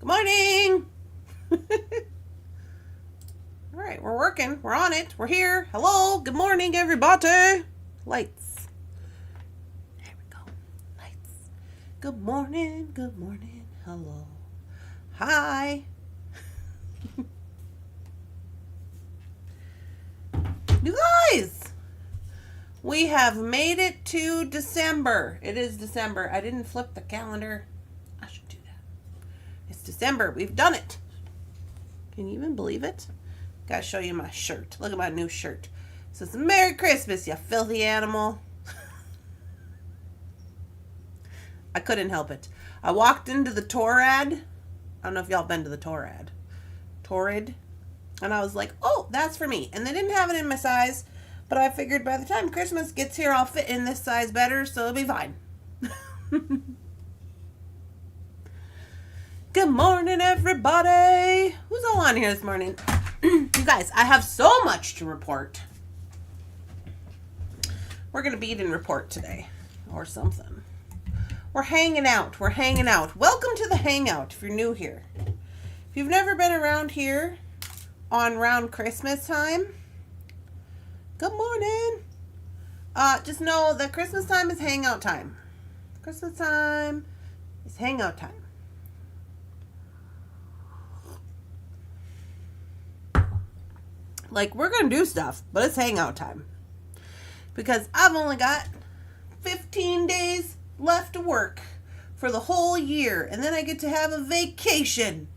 Good morning. All right, we're working. We're on it. We're here. Hello. Good morning, everybody. Lights. There we go. Lights. Good morning. Good morning. Hello. Hi. You guys, we have made it to December. It is December. I didn't flip the calendar. I should do that. It's December. We've done it. Can you even believe it? Gotta show you my shirt. Look at my new shirt. It says, Merry Christmas, you filthy animal. I couldn't help it. I walked into the Torrid. I don't know if y'all been to the Torrid. And I was like, oh, that's for me. And they didn't have it in my size. But I figured by the time Christmas gets here, I'll fit in this size better. So it'll be fine. Good morning, everybody. Who's all on here this morning? You guys, I have so much to report. We're going to bead and report today. Or something. We're hanging out. We're hanging out. Welcome to the Hangout if you're new here. If you've never been around here on around Christmas time, good morning. Just know that Christmas time is hangout time. Christmas time is hangout time. Like, we're going to do stuff, but it's hangout time. Because I've only got 15 days left to work for the whole year. And then I get to have a vacation.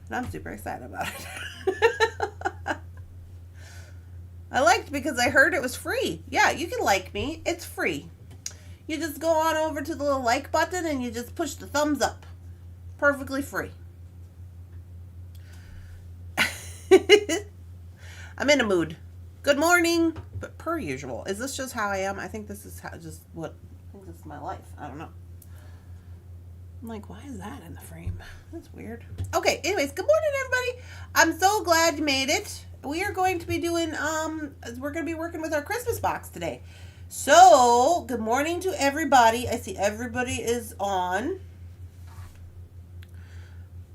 And I'm super excited about it. I liked because I heard it was free. Yeah, you can like me. It's free. You just go on over to the little like button and you just push the thumbs up. Perfectly free. I'm in a mood. Good morning. But per usual. Is this just how I am? I think this is how this is my life. I don't know. I'm like, why is that in the frame? That's weird. Okay, anyways, good morning, everybody. I'm so glad you made it. We are going to be doing, we're going to be working with our Christmas box today. So, good morning to everybody. I see everybody is on.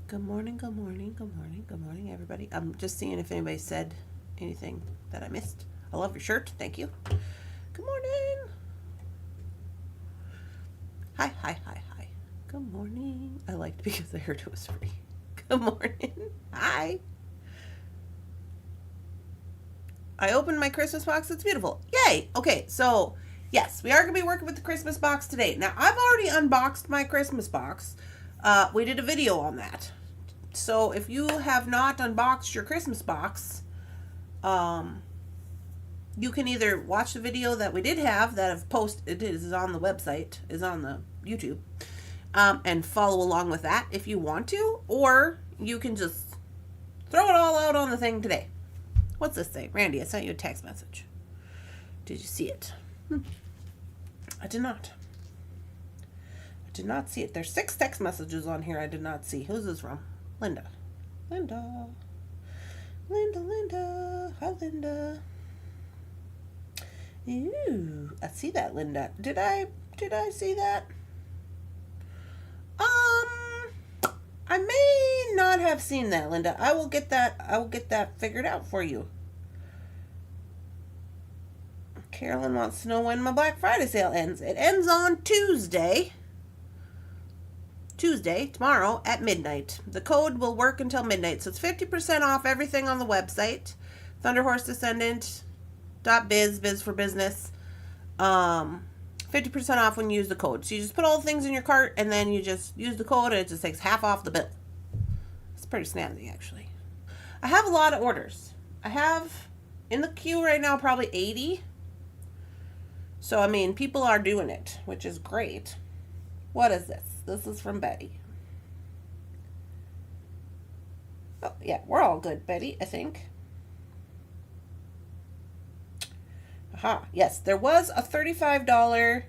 Good morning, good morning, good morning, good morning, everybody. I'm just seeing if anybody said anything that I missed. I love your shirt. Thank you. Good morning. Hi, hi, hi, hi. Good morning. I liked because I heard it was free. Good morning. Hi. I opened my Christmas box. It's beautiful. Yay. Okay, so yes, we are going to be working with the Christmas box today. Now, I've already unboxed my Christmas box. We did a video on that. So if you have not unboxed your Christmas box, you can either watch the video that we did have that I've posted, is on the website, is on the YouTube, and follow along with that if you want to, or you can just throw it all out on the thing today. What's this thing? Randy, I sent you a text message. Did you see it? I did not. I did not see it. There's 6 text messages on here I did not see. Who's this from? Linda. Linda. Linda, Linda. Hi, Linda. Ooh, I see that, Linda. Did I see that? I may not have seen that, Linda. I will get that figured out for you. Carolyn wants to know when my Black Friday sale ends. It ends on Tuesday. Tomorrow at midnight. The code will work until midnight. So it's 50% off everything on the website. Thunderhorse Descendant .biz for business. 50% off when you use the code. So you just put all the things in your cart and then you just use the code and it just takes half off the bill. It's pretty snazzy, actually. I have a lot of orders. I have in the queue right now probably 80. So, I mean, people are doing it, which is great. What is this? This is from Betty. Oh, yeah, we're all good, Betty, I think. Aha, yes, there was a $35,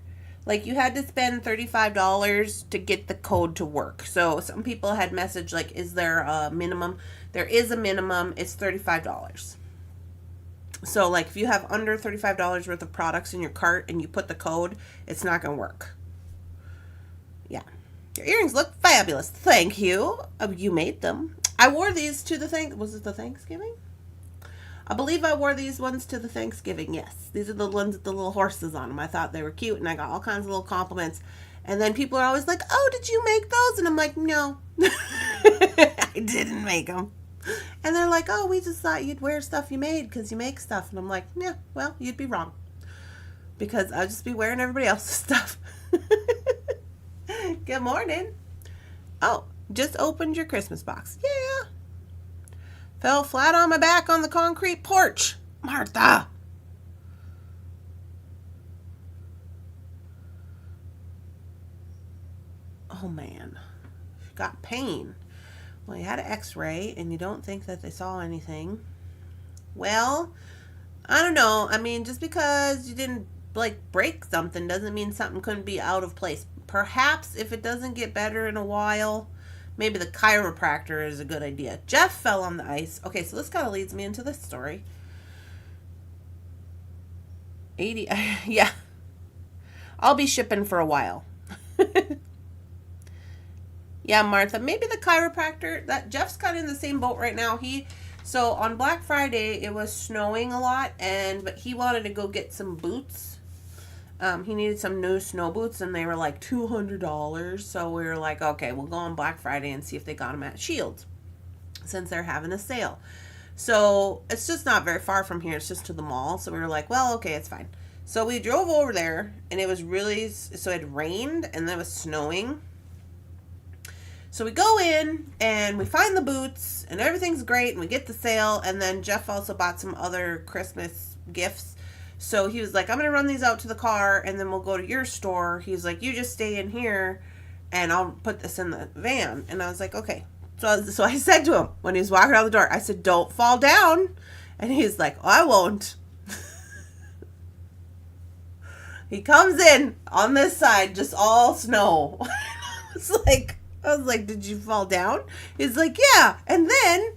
like you had to spend $35 to get the code to work. So some people had messaged like, is there a minimum? There is a minimum, it's $35. So like if you have under $35 worth of products in your cart and you put the code, it's not going to work. Yeah. Your earrings look fabulous. Thank you. You made them. I wore these to the was it the Thanksgiving? I believe I wore these ones to the Thanksgiving, yes. These are the ones with the little horses on them. I thought they were cute, and I got all kinds of little compliments. And then people are always like, oh, did you make those? And I'm like, no. I didn't make them. And they're like, oh, we just thought you'd wear stuff you made because you make stuff. And I'm like, yeah, well, you'd be wrong. Because I'll just be wearing everybody else's stuff. Good morning. Oh, just opened your Christmas box. Yeah. Fell flat on my back on the concrete porch. Martha. Oh, man. Got pain. Well, you had an x-ray and you don't think that they saw anything. Well, I don't know. I mean, just because you didn't, break something doesn't mean something couldn't be out of place. Perhaps if it doesn't get better in a while, maybe the chiropractor is a good idea. Jeff fell on the ice. Okay, so this kind of leads me into this story. 80, yeah. I'll be shipping for a while. Yeah, Martha, maybe the chiropractor, that Jeff's kind of in the same boat right now. So on Black Friday, it was snowing a lot, but he wanted to go get some boots. He needed some new snow boots, and they were like $200. So we were like, okay, we'll go on Black Friday and see if they got them at Shields, since they're having a sale. So it's just not very far from here. It's just to the mall. So we were like, well, okay, it's fine. So we drove over there, and it was so it rained, and it was snowing. So we go in, and we find the boots, and everything's great, and we get the sale, and then Jeff also bought some other Christmas gifts. So he was like, I'm going to run these out to the car, and then we'll go to your store. He's like, you just stay in here, and I'll put this in the van. And I was like, okay. So I said to him, when he was walking out the door, I said, don't fall down. And he's like, oh, I won't. He comes in on this side, just all snow. I was like, did you fall down? He's like, yeah. And then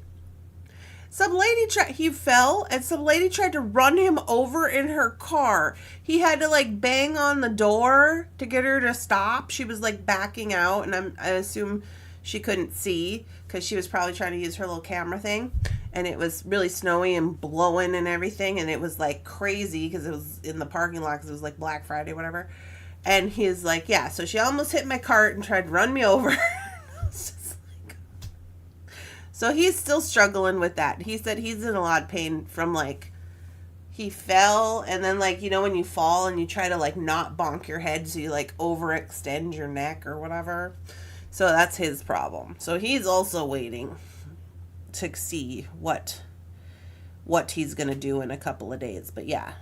he fell, and some lady tried to run him over in her car. He had to bang on the door to get her to stop. She was backing out, and I assume she couldn't see because she was probably trying to use her little camera thing. And it was really snowy and blowing and everything, and it was crazy because it was in the parking lot because it was Black Friday, whatever. And he's like, yeah, so she almost hit my cart and tried to run me over. So he's still struggling with that. He said he's in a lot of pain from he fell, and then when you fall and you try to not bonk your head, so you overextend your neck or whatever. So that's his problem. So he's also waiting to see what he's going to do in a couple of days. But yeah,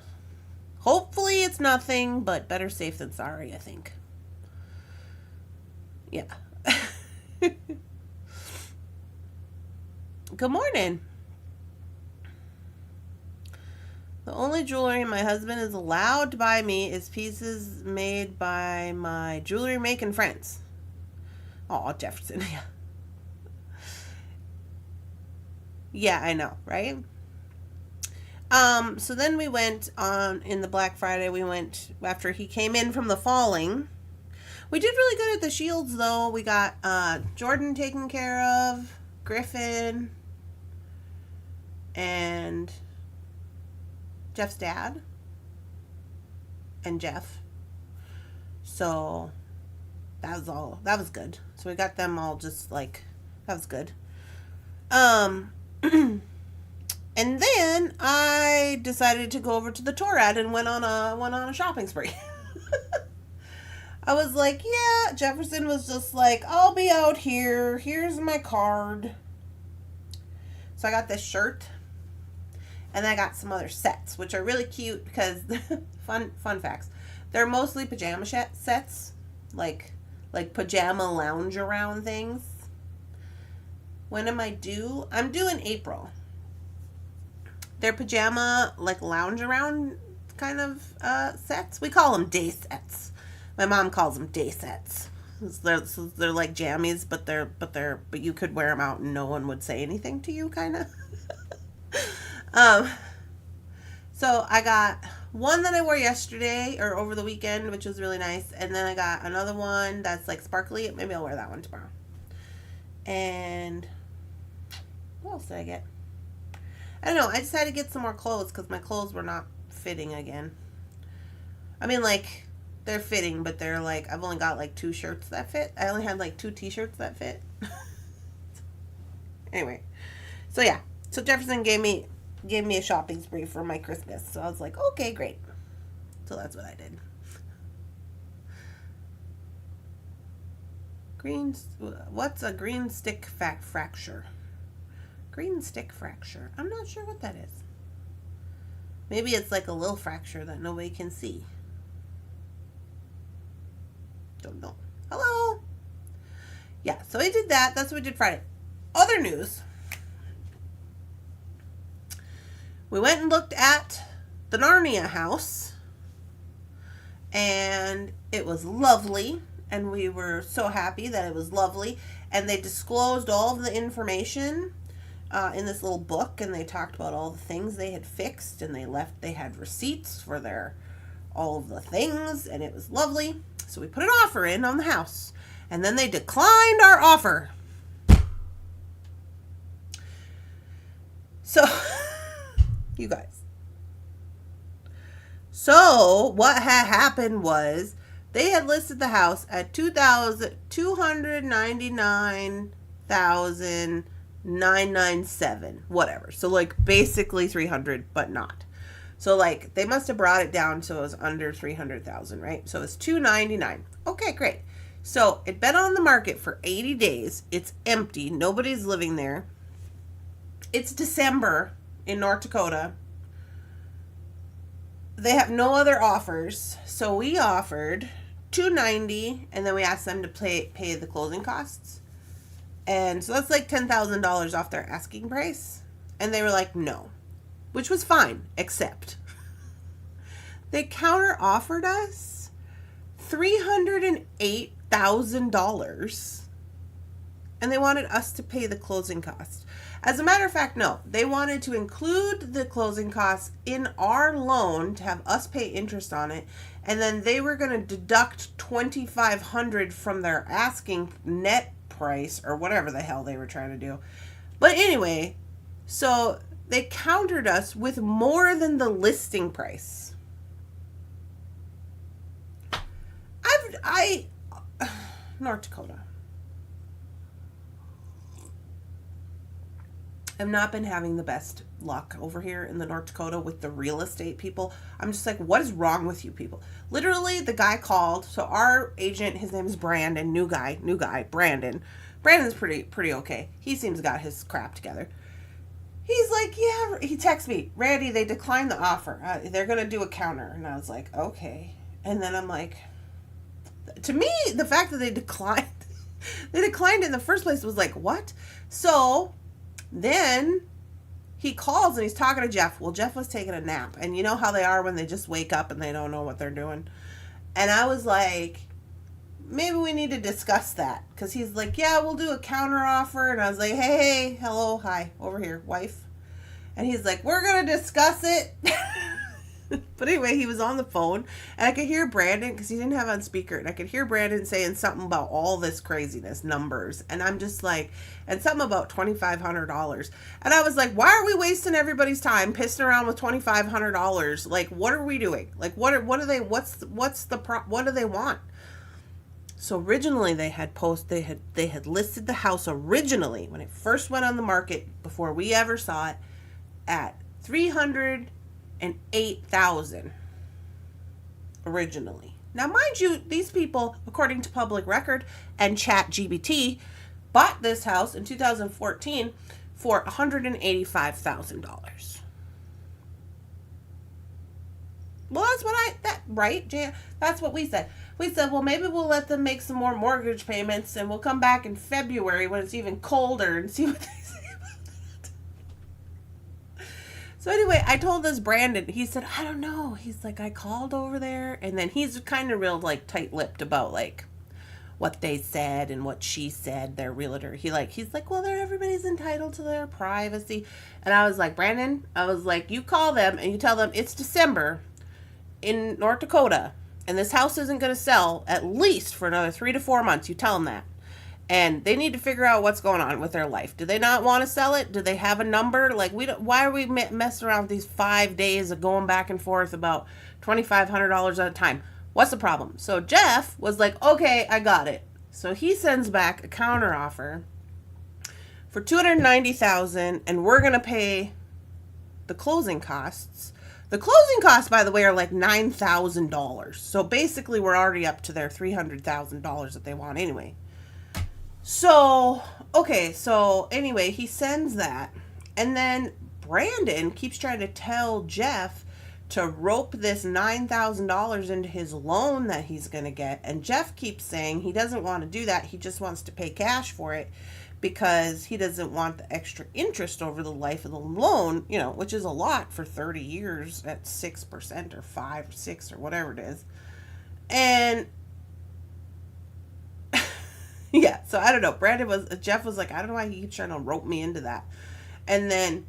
hopefully it's nothing, but better safe than sorry, I think. Yeah. Good morning. The only jewelry my husband is allowed to buy me is pieces made by my jewelry making friends. Oh, Jefferson. Yeah. Yeah, I know, right? So then we went in the Black Friday, we went after he came in from the falling. We did really good at the Shields, though. We got Jordan taken care of, Griffin, and Jeff's dad, and Jeff. So that was good. So we got them all just that was good. And then I decided to go over to the Torad and went on a shopping spree. I was like, yeah, Jefferson was just like, I'll be out here. Here's my card. So I got this shirt. And then I got some other sets, which are really cute because, fun facts, they're mostly pajama sets. Like pajama lounge around things. When am I due? I'm due in April. They're pajama, lounge around kind of sets. We call them day sets. My mom calls them day sets. They're like jammies, but you could wear them out and no one would say anything to you, kind of. So I got one that I wore yesterday or over the weekend, which was really nice. And then I got another one that's like sparkly. Maybe I'll wear that one tomorrow. And what else did I get? I don't know. I decided to get some more clothes because my clothes were not fitting again. I mean, like, they're fitting, but they're like, I've only got like 2 shirts that fit. I only had like 2 t-shirts that fit. Anyway. So yeah. So Jefferson gave me a shopping spree for my Christmas. So I was like, okay, great. So that's what I did. What's a green stick fracture? Green stick fracture. I'm not sure what that is. Maybe it's like a little fracture that nobody can see. Don't know. Hello. Yeah, so I did that. That's what we did Friday. Other news. We went and looked at the Narnia house, and it was lovely, and we were so happy that it was lovely, and they disclosed all of the information in this little book, and they talked about all the things they had fixed, and they had receipts for all of the things, and it was lovely. So we put an offer in on the house, and then they declined our offer. So you guys. So what had happened was they had listed the house at $299,997, whatever. So like basically 300, but not. So like they must have brought it down so it was under 300,000, right? So it's 299. Okay, great. So it'd been on the market for 80 days. It's empty. Nobody's living there. It's December in North Dakota. They have no other offers, so we offered $290, and then we asked them to pay the closing costs, and so that's like $10,000 off their asking price, and they were like no, which was fine, except they counter offered us $308,000, and they wanted us to pay the closing costs. As a matter of fact, no. They wanted to include the closing costs in our loan to have us pay interest on it, and then they were going to deduct $2,500 from their asking net price or whatever the hell they were trying to do. But anyway, so they countered us with more than the listing price. North Dakota. I've not been having the best luck over here in the North Dakota with the real estate people. I'm just like, what is wrong with you people? Literally, the guy called. So our agent, his name is Brandon, new guy, Brandon. Brandon's pretty okay. He seems got his crap together. He's like, yeah, he texts me, Randy, they declined the offer. They're going to do a counter. And I was like, okay. And then I'm like, to me, the fact that they declined in the first place was like, what? So then he calls and he's talking to Jeff. Well, Jeff was taking a nap. And you know how they are when they just wake up and they don't know what they're doing. And I was like, maybe we need to discuss that. Because he's like, yeah, we'll do a counter offer. And I was like, hey, hello, hi, over here, wife. And he's like, we're going to discuss it. But anyway, he was on the phone. And I could hear Brandon, because he didn't have on speaker. And I could hear Brandon saying something about all this craziness, numbers. And I'm just like, and something about $2,500. And I was like, why are we wasting everybody's time pissing around with $2,500? Like, what are we doing? Like, what do they want? So originally they had listed the house originally when it first went on the market before we ever saw it at $308,000 originally. Now, mind you, these people, according to public record and ChatGPT, bought this house in 2014 for $185,000. Well, right, Jan? That's what we said. We said, well, maybe we'll let them make some more mortgage payments and we'll come back in February when it's even colder and see what they say about that. So anyway, I told this Brandon, he said, I don't know. He's like, I called over there. And then he's kind of real like tight-lipped about like what they said and what she said, their realtor. He's like, well, everybody's entitled to their privacy. And I was like, Brandon, I was like, you call them and you tell them it's December. in North Dakota, and this house isn't going to sell at least for another 3 to 4 months. You tell them that. And they need to figure out what's going on with their life. Do they not want to sell it? Do they have a number? Like, we don't, why are we messing around with these 5 days of going back and forth about $2,500 at a time? What's the problem? So Jeff was like, okay, I got it. So he sends back a counter offer for $290,000, and we're going to pay the closing costs. The closing costs, by the way, are like $9,000. So basically, we're already up to their $300,000 that they want anyway. So, okay, so anyway, he sends that. And then Brandon keeps trying to tell Jeff to rope this $9,000 into his loan that he's going to get. And Jeff keeps saying he doesn't want to do that. He just wants to pay cash for it because he doesn't want the extra interest over the life of the loan, you know, which is a lot for 30 years at 6% or 5 or 6 or whatever it is. And yeah, so I don't know. Jeff was like, I don't know why he keeps trying to rope me into that. And then,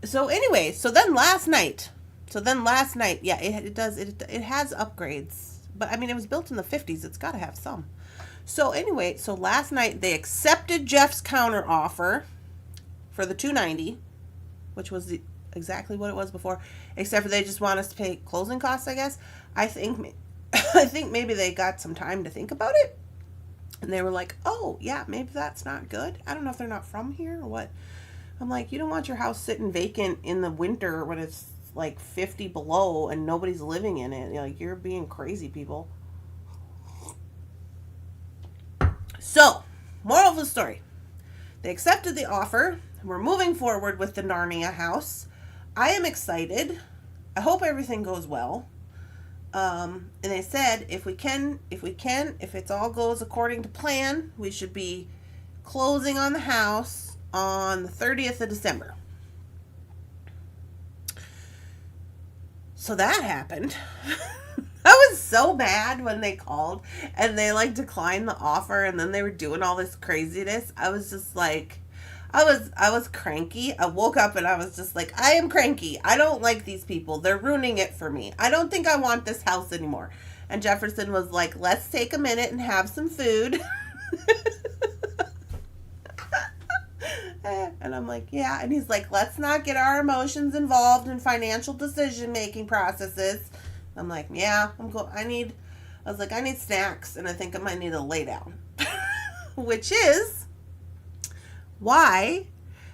so then last night, yeah, it has upgrades. But I mean, it was built in the 50s. It's got to have some. So anyway, so last night they accepted Jeff's counter offer for the $290, which was exactly what it was before, except for they just want us to pay closing costs, I guess. I think maybe they got some time to think about it. And they were like, oh, yeah, maybe that's not good. I don't know if they're not from here or what. I'm like, you don't want your house sitting vacant in the winter when it's like 50 below and nobody's living in it. Like, you're being crazy, people. So, moral of the story. They accepted the offer. We're moving forward with the Narnia house. I am excited. I hope everything goes well. And they said if it all goes according to plan, we should be closing on the house on the 30th of December. So that happened. I was so mad when they called and they like declined the offer, and then they were doing all this craziness. I was just like, I was cranky. I woke up and I was just like, I am cranky. I don't like these people. They're ruining it for me. I don't think I want this house anymore. And Jefferson was like, let's take a minute and have some food. And I'm like, yeah. And he's like, let's not get our emotions involved in financial decision-making processes. I'm like, yeah, I need snacks, and I think I might need to lay down. Which is why.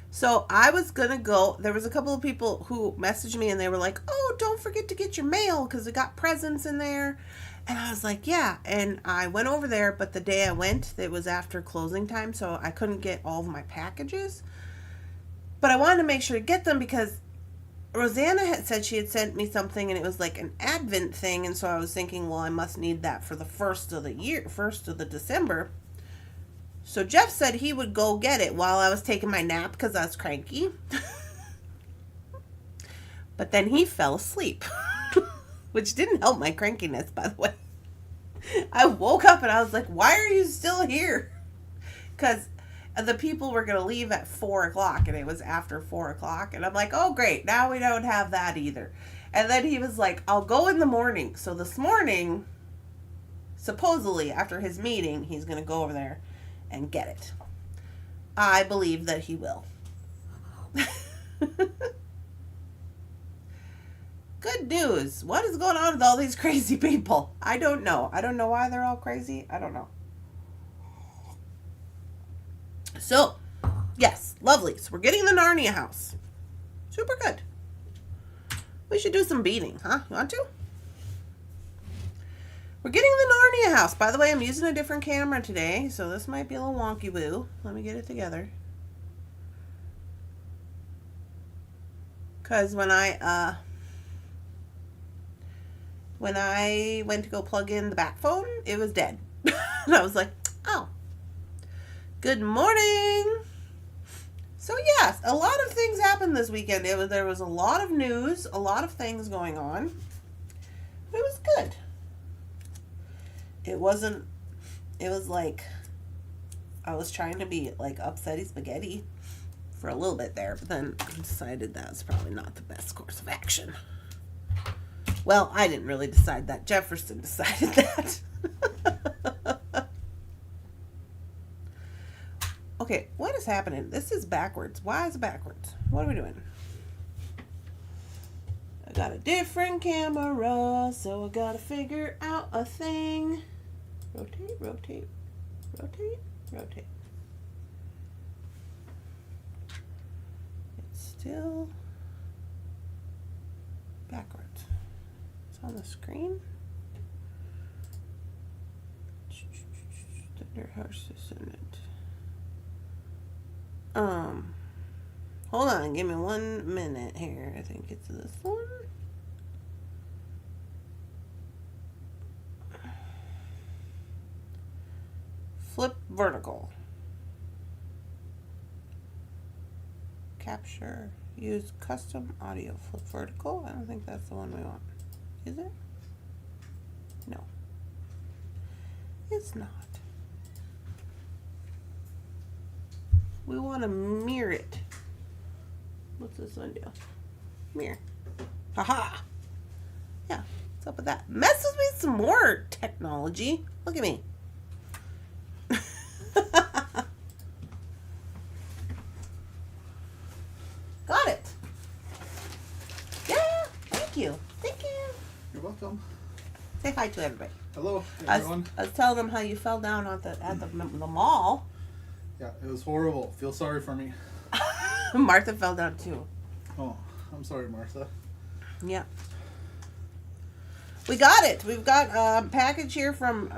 So I was going to go. There was a couple of people who messaged me, and they were like, oh, don't forget to get your mail because we got presents in there. And I was like, yeah. And I went over there, but the day I went, it was after closing time, so I couldn't get all of my packages. But I wanted to make sure to get them because Rosanna had said she had sent me something, and it was like an Advent thing. And so I was thinking, well, I must need that for the first of the December. So Jeff said he would go get it while I was taking my nap because I was cranky. But then he fell asleep, which didn't help my crankiness, by the way. I woke up and I was like, why are you still here? Because the people were going to leave at 4 o'clock, and it was after 4 o'clock. And I'm like, oh, great. Now we don't have that either. And then he was like, I'll go in the morning. So this morning, supposedly after his meeting, he's going to go over there and get it. I believe that he will. Good news. What is going on with all these crazy people? I don't know. I don't know why they're all crazy. I don't know. So, yes, lovely. So we're getting the Narnia house. Super good. We should do some beading, huh? You want to? We're getting the Narnia house. By the way, I'm using a different camera today, so this might be a little wonky woo. Let me get it together. Because when I went to go plug in the back phone, it was dead. And I was like, oh. Good morning. So yes, a lot of things happened this weekend. There was a lot of news, a lot of things going on. But it was good. It was like I was trying to be like upsetty spaghetti for a little bit there, but then I decided that was probably not the best course of action. Well, I didn't really decide that. Jefferson decided that. Okay, what is happening? This is backwards. Why is it backwards? What are we doing? I got a different camera, so I gotta figure out a thing. Rotate, rotate, rotate, rotate. It's still backwards. It's on the screen. Thunderhorse Descendant. Hold on, give me 1 minute here. I think it's this one. Flip vertical. Capture. Use custom audio. Flip vertical. I don't think that's the one we want. Is it? No. It's not. We want to mirror it. What's this one do? Mirror. Haha. Yeah. What's up with that? Mess with me some more technology. Look at me. Got it. Yeah. Thank you. Thank you. You're welcome. Say hi to everybody. Hello, everyone. I was telling them how you fell down at the mall. Yeah, it was horrible. Feel sorry for me. Martha fell down too. Oh, I'm sorry, Martha. Yeah. We got it. We've got a package here from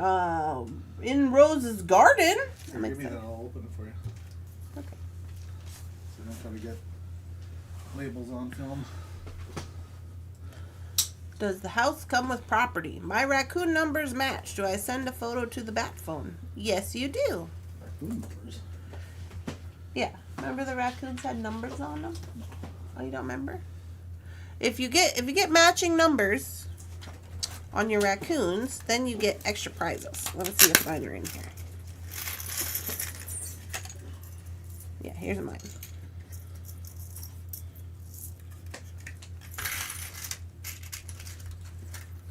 In Rose's Garden. Here, give me that. I'll open it for you. Okay. So you don't try to get labels on film. Does the house come with property? My raccoon numbers match. Do I send a photo to the bat phone? Yes, you do. Raccoon numbers? Yeah. Remember the raccoons had numbers on them? Oh, you don't remember? If you get matching numbers on your raccoons, then you get extra prizes. Let me see if mine are in here. Yeah, here's mine.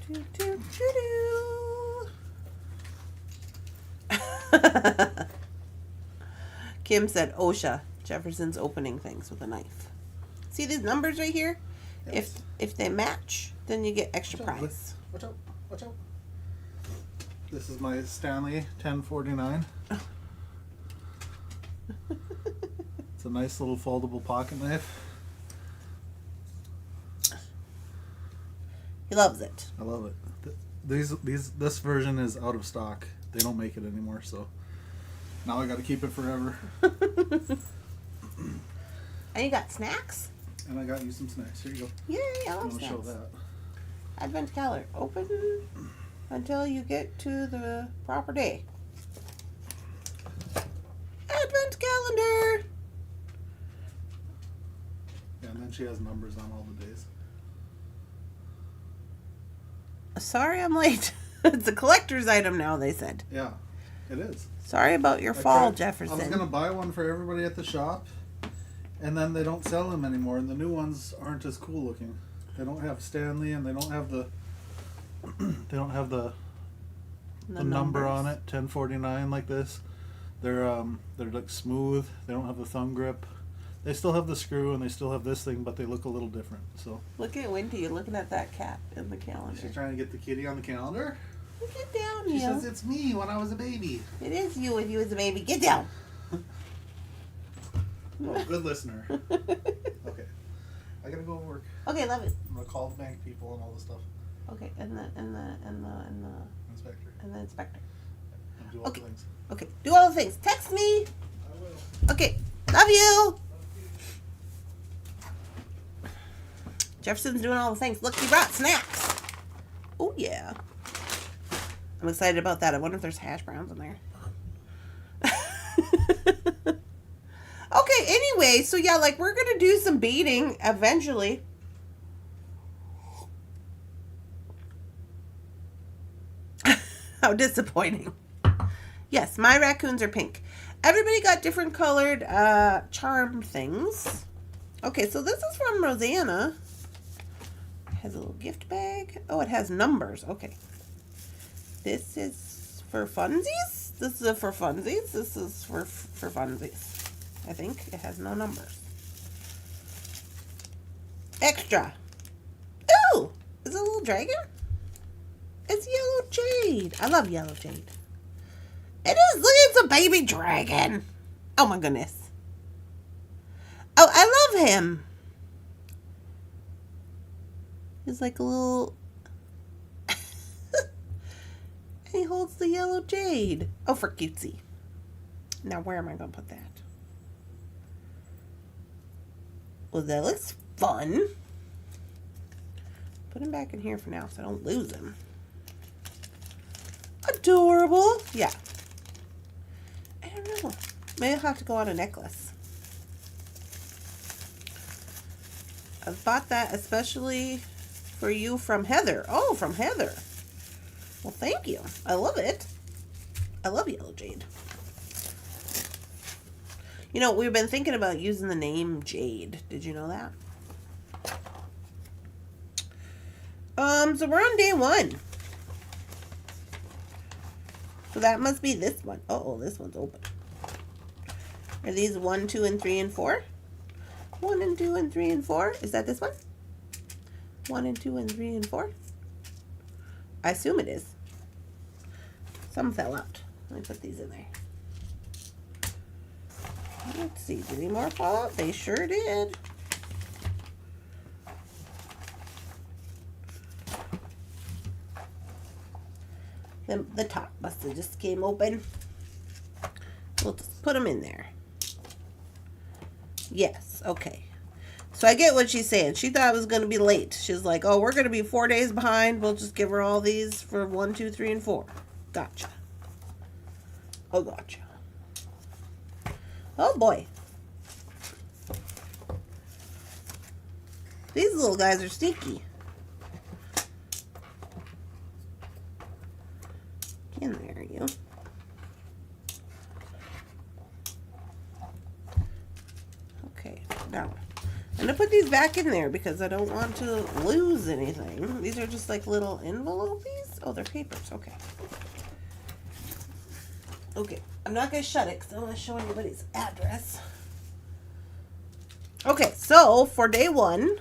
Doo, doo, doo, doo. Kim said, OSHA, Jefferson's opening things with a knife. See these numbers right here? Yes. If they match, then you get extra prize. Watch out. Watch out. This is my Stanley 1049. It's a nice little foldable pocket knife. He loves it. I love it. This version is out of stock. They don't make it anymore, so now I got to keep it forever. And you got snacks? And I got you some snacks. Here you go. Yay, I love I'll snacks. show that. Advent calendar. Open until you get to the proper day. Advent calendar. Yeah, and then she has numbers on all the days. Sorry I'm late. It's a collector's item now, they said. Yeah, it is. Sorry about your fall, Jefferson. I was going to buy one for everybody at the shop, and then they don't sell them anymore, and the new ones aren't as cool looking. They don't have Stanley, and they don't have the the number on it, 1049 like this. They're like smooth. They don't have the thumb grip. They still have the screw, and they still have this thing, but they look a little different. So look at Wendy looking at that cat in the calendar. She's trying to get the kitty on the calendar. Get down, She you. says it's me when I was a baby. It is you when you was a baby. Get down. Oh, good listener. Okay, I gotta go to work. Okay, love it. I'm gonna call the bank people and all this stuff. Okay, and the Inspector. and the inspector. And do all the things. Okay, do all the things. Text me. I will. Okay, love you. Jefferson's doing all the things. Look, he brought snacks. Oh yeah. I'm excited about that. I wonder if there's hash browns in there. Okay, anyway, so yeah, like we're gonna do some beading eventually. How disappointing. Yes, my raccoons are pink. Everybody got different colored charm things. Okay, so this is from Rosanna. It has a little gift bag. Oh, it has numbers. Okay. This is for funsies. This is for funsies. This is for funsies. I think it has no numbers. Extra. Ooh, is it a little dragon? It's yellow jade. I love yellow jade. It is. Look, it's a baby dragon. Oh my goodness. Oh, I love him. He's like a little... He holds the yellow jade. Oh, for cutesy. Now, where am I going to put that? Well, that looks fun. Put him back in here for now so I don't lose him. Adorable. Yeah. I don't know. Maybe I'll have to go on a necklace. I bought that especially for you from Heather. Oh, from Heather. Well, thank you. I love it. I love yellow jade. You know, we've been thinking about using the name Jade. Did you know that? So we're on day 1. So that must be this one. Oh, this one's open. Are these 1, 2, and 3, and 4? 1 and 2 and 3 and 4. Is that this one? 1 and 2 and 3 and 4. I assume it is. Some fell out. Let me put these in there. Let's see. Did any more fall out? They sure did. The top must have just came open. We'll just put them in there. Yes. Okay. So I get what she's saying. She thought it was going to be late. She's like, oh, we're going to be 4 days behind. We'll just give her all these for 1, 2, 3, and 4. Gotcha. Oh, gotcha. Oh, boy. These little guys are sneaky. In there, you. Okay, now I'm going to put these back in there because I don't want to lose anything. These are just like little envelopes. Oh, they're papers. Okay. Okay, I'm not going to shut it because I don't want to show anybody's address. Okay, so for day 1,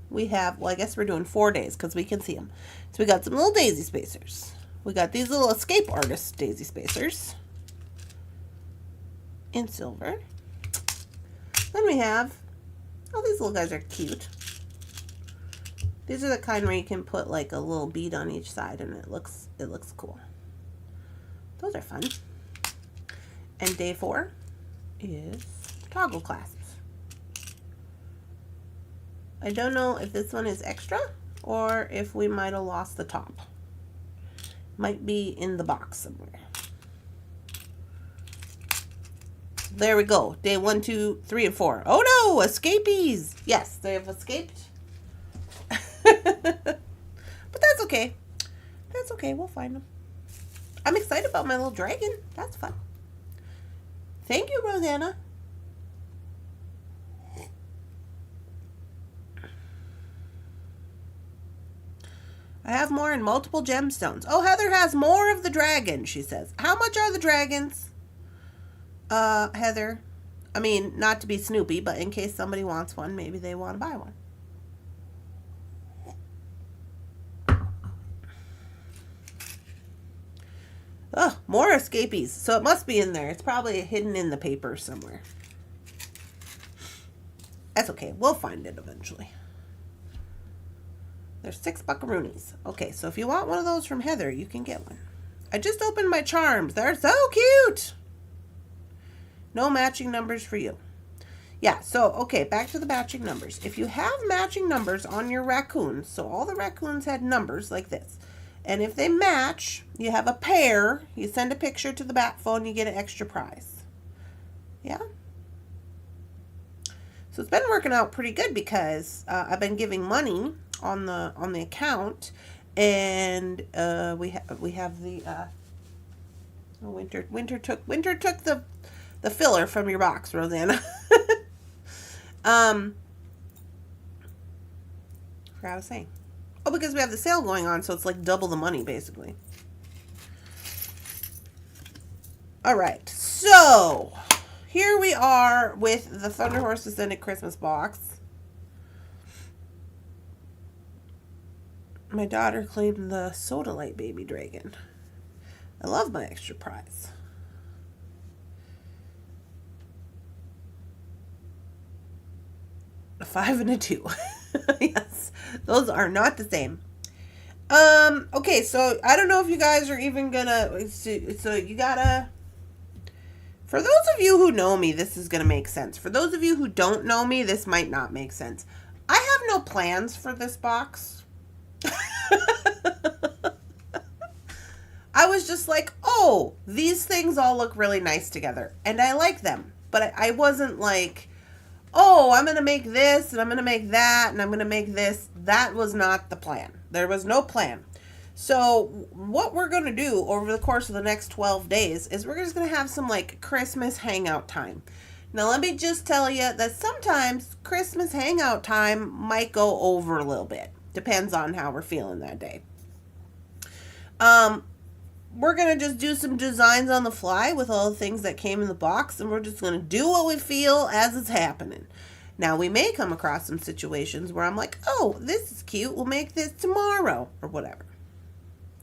we have, well, I guess we're doing 4 days because we can see them. So we got some little daisy spacers. We got these little Escape Artist daisy spacers in silver. Then we have, oh, these little guys are cute. These are the kind where you can put like a little bead on each side and it looks cool. Those are fun. And day 4 is toggle clasps. I don't know if this one is extra or if we might have lost the top. Might be in the box somewhere. There we go. Day 1, 2, 3, and 4. Oh no! Escapees! Yes, they have escaped. But that's okay. That's okay. We'll find them. I'm excited about my little dragon. That's fun. Thank you, Rosanna. I have more in multiple gemstones. Oh, Heather has more of the dragon, she says. How much are the dragons? Heather. I mean, not to be Snoopy, but in case somebody wants one, maybe they want to buy one. Oh, more escapees. So it must be in there. It's probably hidden in the paper somewhere. That's okay. We'll find it eventually. There's 6 buckaroonies. Okay, so if you want one of those from Heather, you can get one. I just opened my charms. They're so cute. No matching numbers for you. Yeah, so, okay, back to the matching numbers. If you have matching numbers on your raccoons, so all the raccoons had numbers like this. And if they match, you have a pair, you send a picture to the bat phone, you get an extra prize. Yeah? So it's been working out pretty good because I've been giving money on the account, and we have the winter took the the filler from your box, Rosanna. Forgot what I was saying. Oh, because we have the sale going on, so it's like double the money, basically. All right, so here we are with the Thunderhorse Descendant Christmas Box. My daughter claimed the Soda Light Baby Dragon. I love my extra prize. A 5 and a 2. Yes, those are not the same. Okay, so I don't know if you guys are even gonna, so you gotta, for those of you who know me, this is gonna make sense. For those of you who don't know me, this might not make sense. I have no plans for this box. I was just like, oh, these things all look really nice together, and I like them. But I wasn't like, oh, I'm going to make this, and I'm going to make that, and I'm going to make this. That was not the plan. There was no plan. So what we're going to do over the course of the next 12 days is we're just going to have some like Christmas hangout time. Now, let me just tell you that sometimes Christmas hangout time might go over a little bit. Depends on how we're feeling that day. We're going to just do some designs on the fly with all the things that came in the box, and we're just going to do what we feel as it's happening. Now, we may come across some situations where I'm like, oh, this is cute. We'll make this tomorrow or whatever.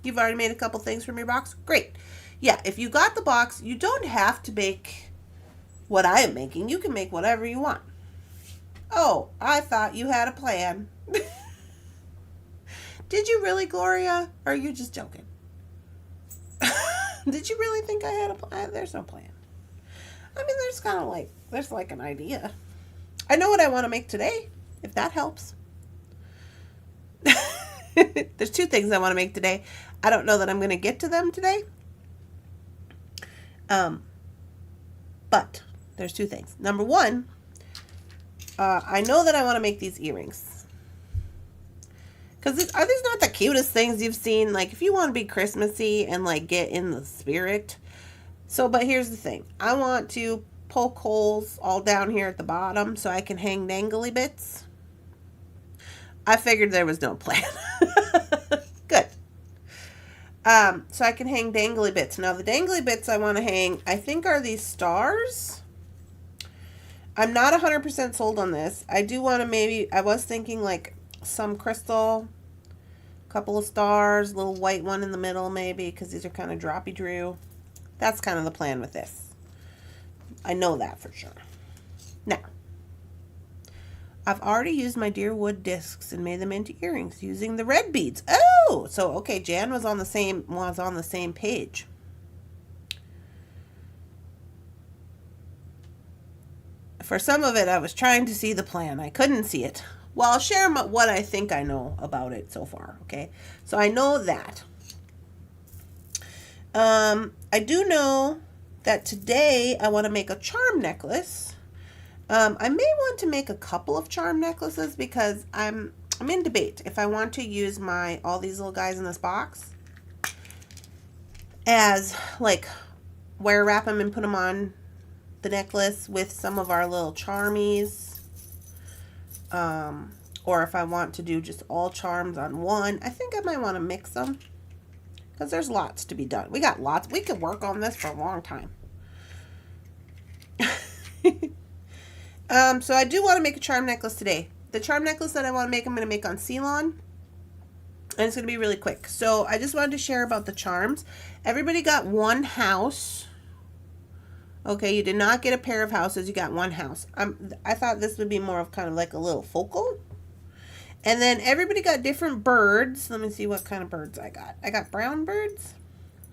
You've already made a couple things from your box? Great. Yeah, if you got the box, you don't have to make what I am making. You can make whatever you want. Oh, I thought you had a plan. Did you really, Gloria? Or are you just joking? Did you really think I had a plan? There's no plan. I mean, there's kind of like, there's like an idea. I know what I want to make today, if that helps. There's 2 things I want to make today. I don't know that I'm going to get to them today. But there's 2 things. Number 1, I know that I want to make these earrings. Because are these not the cutest things you've seen? Like, if you want to be Christmassy and, like, get in the spirit. So, but here's the thing. I want to poke holes all down here at the bottom so I can hang dangly bits. I figured there was no plan. Good. So I can hang dangly bits. Now, the dangly bits I want to hang, I think, are these stars. I'm not 100% sold on this. I do want to maybe, I was thinking, like, some crystal, couple of stars, little white one in the middle maybe, because these are kind of droppy drew. That's kind of the plan with this. I know that for sure. Now, I've already used my deer wood discs and made them into earrings using the red beads. Oh, so okay, Jan was on the same page. For some of it, I was trying to see the plan. I couldn't see it. Well, I'll share what I think I know about it so far, okay? So I know that. I do know that today I want to make a charm necklace. I may want to make a couple of charm necklaces because I'm in debate if I want to use all these little guys in this box as like wire wrap them and put them on the necklace with some of our little charmies. Or if I want to do just all charms on one. I think I might want to mix them because there's lots to be done. We got lots. We could work on this for a long time. So I do want to make a charm necklace today. The charm necklace that I want to make, I'm going to make on Ceylon. And it's going to be really quick. So I just wanted to share about the charms. Everybody got one house. Okay, you did not get a pair of houses. You got one house. I thought this would be more of kind of like a little focal. And then everybody got different birds. Let me see what kind of birds I got. I got brown birds.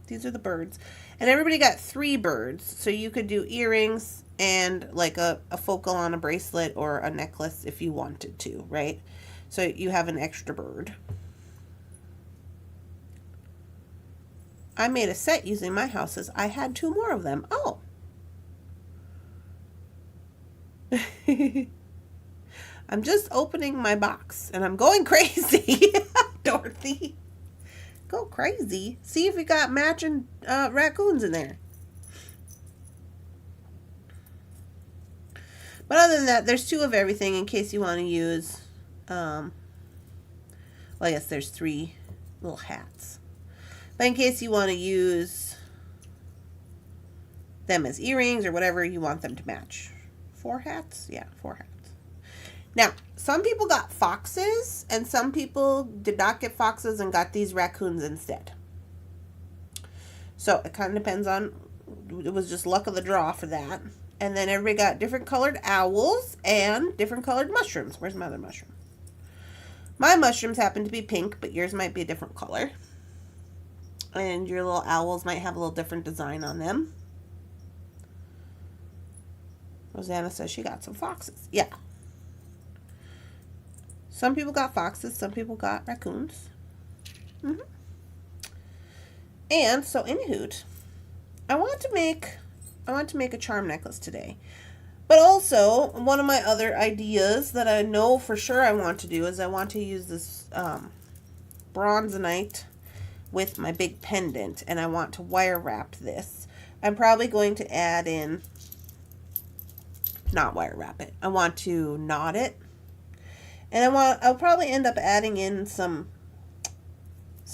These are the birds. And everybody got 3 birds. So you could do earrings and like a focal on a bracelet or a necklace if you wanted to, right? So you have an extra bird. I made a set using my houses. I had 2 more of them. Oh. I'm just opening my box and I'm going crazy. Dorothy, go crazy. See if we got matching raccoons in there. But other than that, there's 2 of everything in case you want to use, well, I guess there's 3 little hats. But in case you want to use them as earrings or whatever you want them to match. 4 hats? Yeah, 4 hats. Now, some people got foxes, and some people did not get foxes and got these raccoons instead. So, it kind of depends on, it was just luck of the draw for that. And then everybody got different colored owls and different colored mushrooms. Where's my other mushroom? My mushrooms happen to be pink, but yours might be a different color. And your little owls might have a little different design on them. Rosanna says she got some foxes. Yeah. Some people got foxes. Some people got raccoons. Mm-hmm. And so, anywho, I want to make a charm necklace today. But also, one of my other ideas that I know for sure I want to do is I want to use this bronzonite with my big pendant, and I want to wire wrap this. I'm probably going to add in, not wire wrap it, I want to knot it, and I'll probably end up adding in some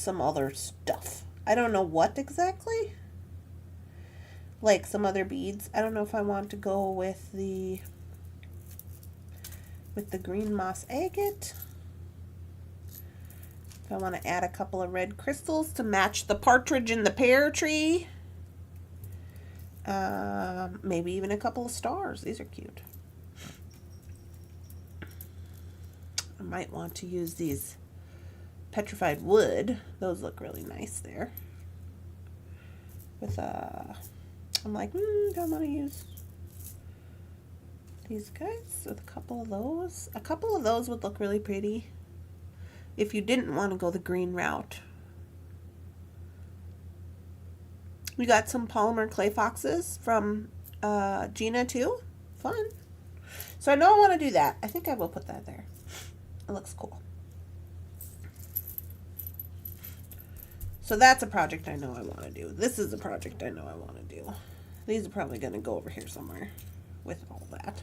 other stuff. I don't know what exactly. Like some other beads. I don't know if I want to go with the green moss agate. If I want to add a couple of red crystals to match the partridge in the pear tree. Maybe even a couple of stars. These are cute. I might want to use these petrified wood. Those look really nice there. With I'm like, do I want to use these guys with a couple of those? A couple of those would look really pretty if you didn't want to go the green route. We got some polymer clay foxes from Gina too. Fun. So I know I want to do that. I think I will put that there. It looks cool. So that's a project I know I want to do. This is a project I know I want to do. These are probably going to go over here somewhere with all that.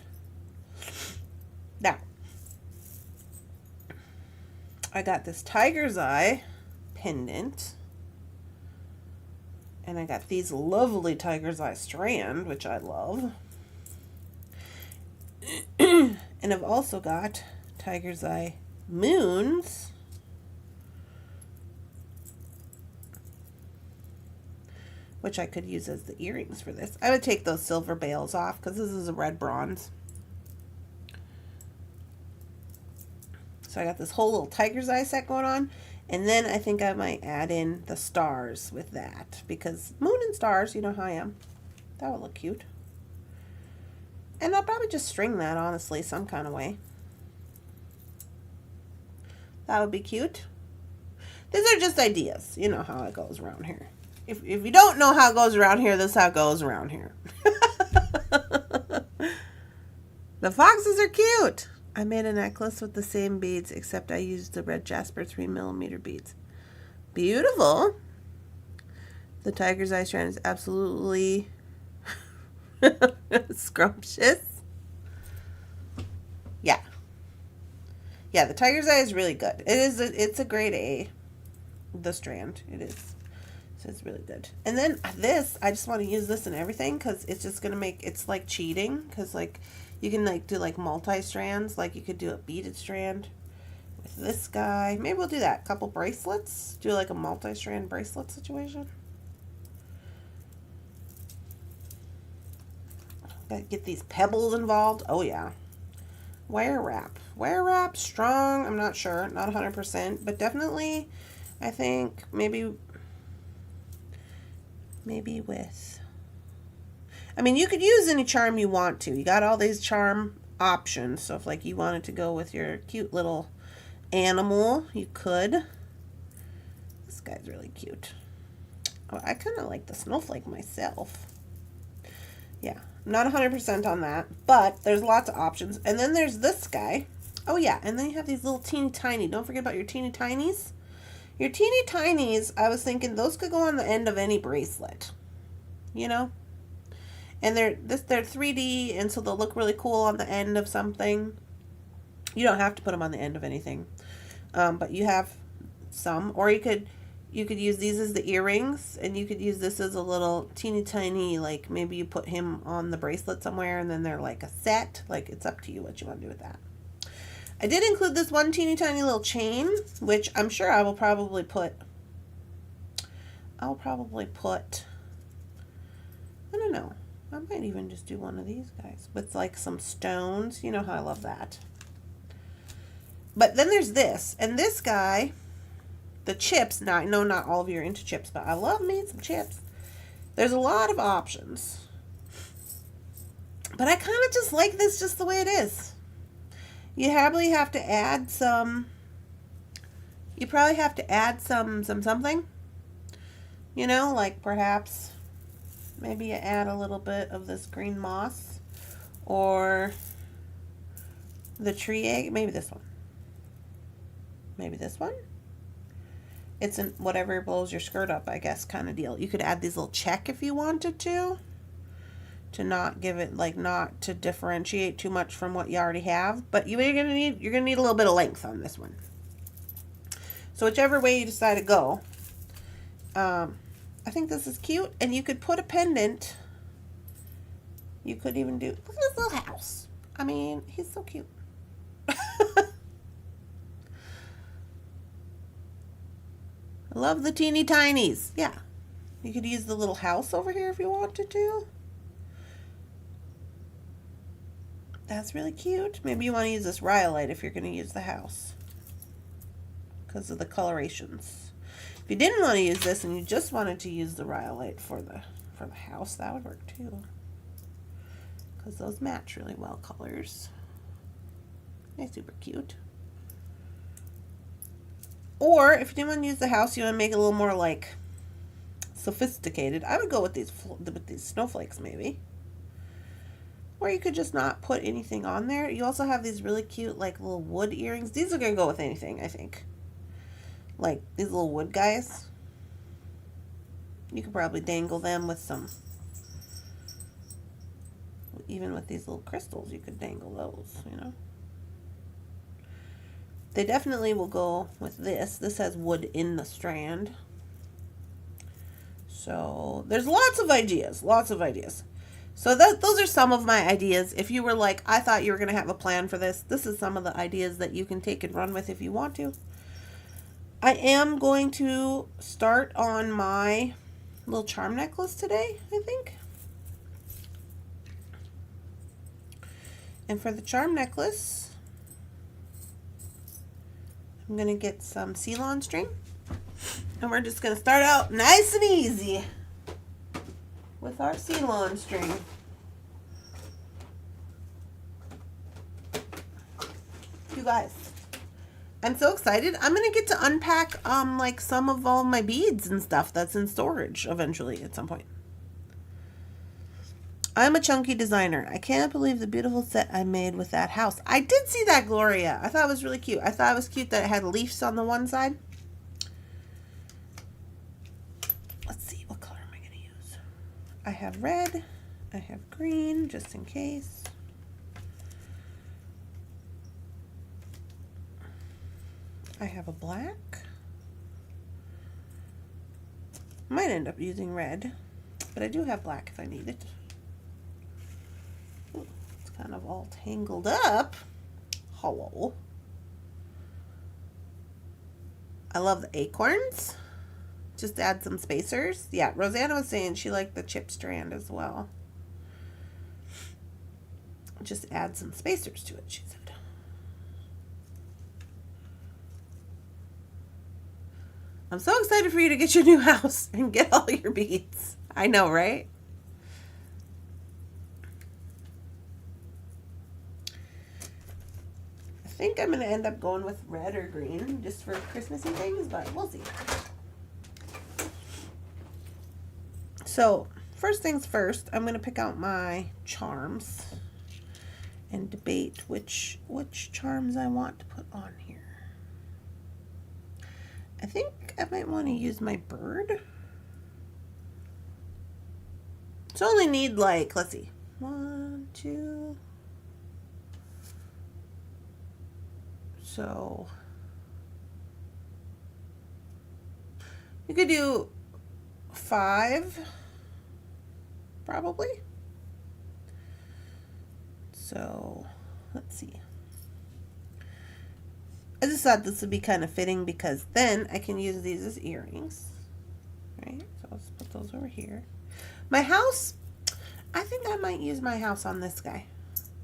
Now, I got this tiger's eye pendant. And I got these lovely tiger's eye strand, which I love. And I've also got tiger's eye moons. Which I could use as the earrings for this. I would take those silver bales off because this is a red bronze. So I got this whole little tiger's eye set going on. And then I think I might add in the stars with that. Because moon and stars, you know how I am. That would look cute. And I'll probably just string that, honestly, some kind of way. That would be cute. These are just ideas. You know how it goes around here. If you don't know how it goes around here, this is how it goes around here. The foxes are cute. I made a necklace with the same beads, except I used the red jasper 3mm beads. Beautiful. The tiger's eye strand is absolutely scrumptious. Yeah. Yeah, the tiger's eye is really good. It's a grade A, the strand. It is. It's really good. And then this, I just want to use this in everything because it's just going to make, it's like cheating because like you can like do like multi-strands. Like you could do a beaded strand with this guy. Maybe we'll do that. Couple bracelets. Do like a multi-strand bracelet situation. Gotta get these pebbles involved. Oh yeah. Wire wrap. Wire wrap, strong. I'm not sure. Not 100%. But definitely, I think maybe with, I mean, you could use any charm you want to. You got all these charm options. So if like you wanted to go with your cute little animal, you could. This guy's really cute. Oh, I kind of like the snowflake myself. Yeah, not 100% on that, but there's lots of options. And then there's this guy. Oh yeah, and then you have these little teeny tiny. Don't forget about your teeny tinies. Your teeny tinies, I was thinking those could go on the end of any bracelet, you know? And they're 3D, and so they'll look really cool on the end of something. You don't have to put them on the end of anything, but you have some. Or you could use these as the earrings, and you could use this as a little teeny tiny, like maybe you put him on the bracelet somewhere, and then they're like a set. Like, it's up to you what you want to do with that. I did include this one teeny tiny little chain, which I'm sure I will probably put. I don't know. I might even just do one of these guys with like some stones. You know how I love that. But then there's this. And this guy, the chips. Now, I know not all of you are into chips, but I love me some chips. There's a lot of options. But I kind of just like this just the way it is. You probably have to add some. You probably have to add some something. You know, like perhaps maybe you add a little bit of this green moss or the tree egg. Maybe this one. Maybe this one. It's in whatever blows your skirt up, I guess, kind of deal. You could add these little check if you wanted to not give it, like, not to differentiate too much from what you already have. But you're gonna need a little bit of length on this one. So whichever way you decide to go. I think this is cute, and you could put a pendant. You could even do, look at this little house. I mean, he's so cute. I love the teeny tinies. Yeah. You could use the little house over here if you wanted to. That's really cute. Maybe you want to use this rhyolite if you're going to use the house, because of the colorations. If you didn't want to use this and you just wanted to use the rhyolite for the house, that would work too, because those match really well colors. They're super cute. Or if you didn't want to use the house, you want to make it a little more like sophisticated, I would go with these snowflakes maybe. Or you could just not put anything on there. You also have these really cute like little wood earrings. These are going to go with anything, I think. Like these little wood guys. You could probably dangle them with some, even with these little crystals, you could dangle those, you know. They definitely will go with this. This has wood in the strand. So there's lots of ideas, So those are some of my ideas. If you were like, I thought you were going to have a plan for this, this is some of the ideas that you can take and run with if you want to. I am going to start on my little charm necklace today, I think. And for the charm necklace, I'm going to get some Ceylon string. And we're just going to start out nice and easy with our Ceylon string. You guys, I'm so excited. I'm going to get to unpack like some of all my beads and stuff that's in storage eventually at some point. I'm a chunky designer. I can't believe the beautiful set I made with that house. I did see that, Gloria. I thought it was really cute. I thought it was cute that it had leaves on the one side. Let's see, what color am I going to use? I have red. I have green, just in case. I have a black. Might end up using red, but I do have black if I need it. Ooh, it's kind of all tangled up. Hello. I love the acorns. Just add some spacers. Yeah, Rosanna was saying she liked the chip strand as well. Just add some spacers to it, she said. I'm so excited for you to get your new house and get all your beads. I know, right? I think I'm going to end up going with red or green just for Christmassy things, but we'll see. So, first things first, I'm going to pick out my charms and debate which charms I want to put on here. I think I might want to use my bird. So only need like, let's see, 1, 2. So you could do 5, probably. So let's see. I just thought this would be kind of fitting because then I can use these as earrings. Right? So let's put those over here. My house, I think I might use my house on this guy.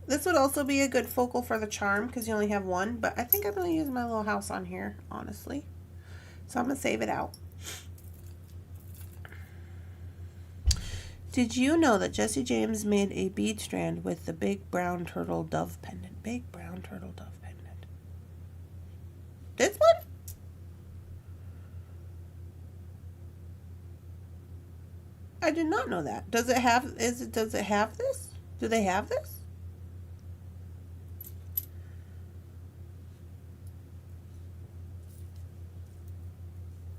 This would also be a good focal for the charm because you only have one, but I think I'm going to use my little house on here, honestly. So I'm going to save it out. Did you know that Jesse James made a bead strand with the big brown turtle dove pendant? Big brown turtle dove pendant. This one? I did not know that. Does it have this? Do they have this?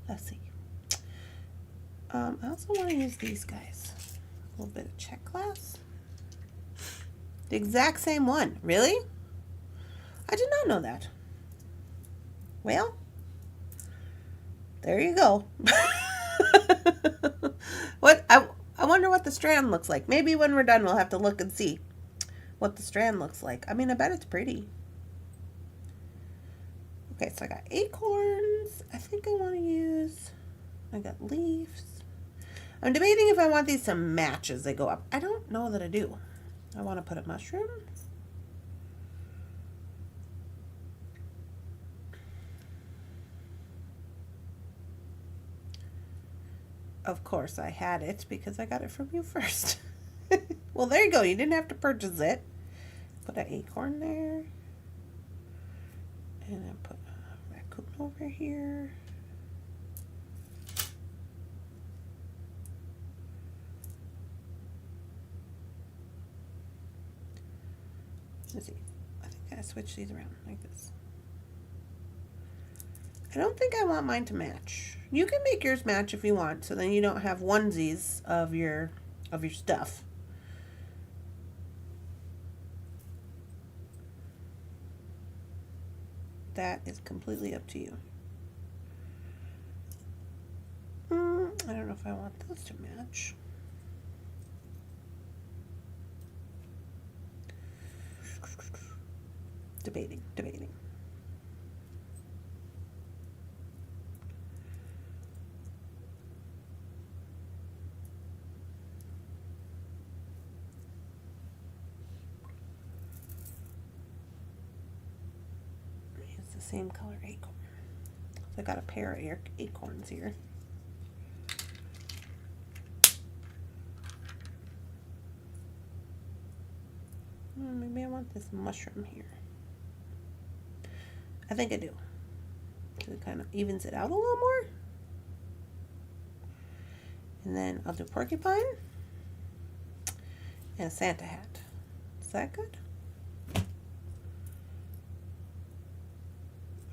Let's see. I also want to use these guys. A little bit of check glass. The exact same one. Really? I did not know that. Well, there you go. What I wonder what the strand looks like. Maybe when we're done we'll have to look and see what the strand looks like. I mean, I bet it's pretty. Okay, so I got acorns. I think I want to use, I got leaves. I'm debating if I want these to match as they go up. I don't know that I do. I want to put a mushroom. Of course I had it because I got it from you first. Well, there you go. You didn't have to purchase it. Put an acorn there. And I put a raccoon over here. Let's see. I think I switch these around like this. I don't think I want mine to match. You can make yours match if you want, so then you don't have onesies of your stuff. That is completely up to you. I don't know if I want those to match. Debating. It's the same color acorn. So I got a pair of acorns here. Maybe I want this mushroom here. I think I do. So it kind of evens it out a little more. And then I'll do porcupine and a Santa hat. Is that good?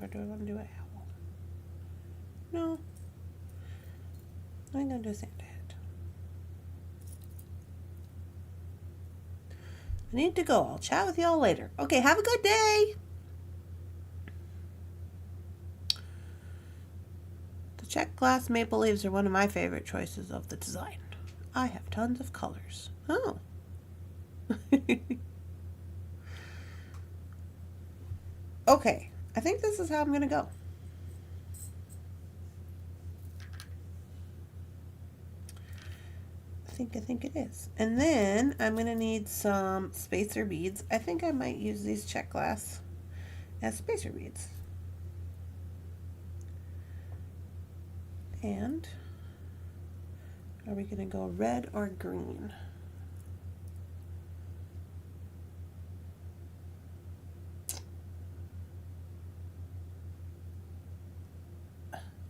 Or do I want to do an owl? No. I'm going to do a Santa hat. I need to go. I'll chat with y'all later. Okay, have a good day. The check glass maple leaves are one of my favorite choices of the design. I have tons of colors. Oh. Okay, I think this is how I'm going to go. I think it is. And then I'm going to need some spacer beads. I think I might use these check glass as spacer beads. And are we going to go red or green?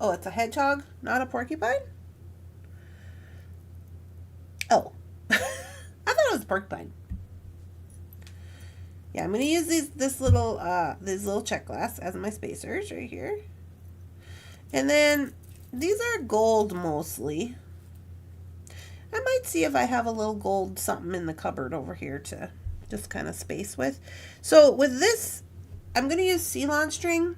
Oh, it's a hedgehog, not a porcupine? Oh, I thought it was porcupine. Yeah, I'm going to use these little check glass as my spacers right here. And then these are gold mostly. I might see if I have a little gold something in the cupboard over here to just kind of space with. So with this, I'm going to use Ceylon string,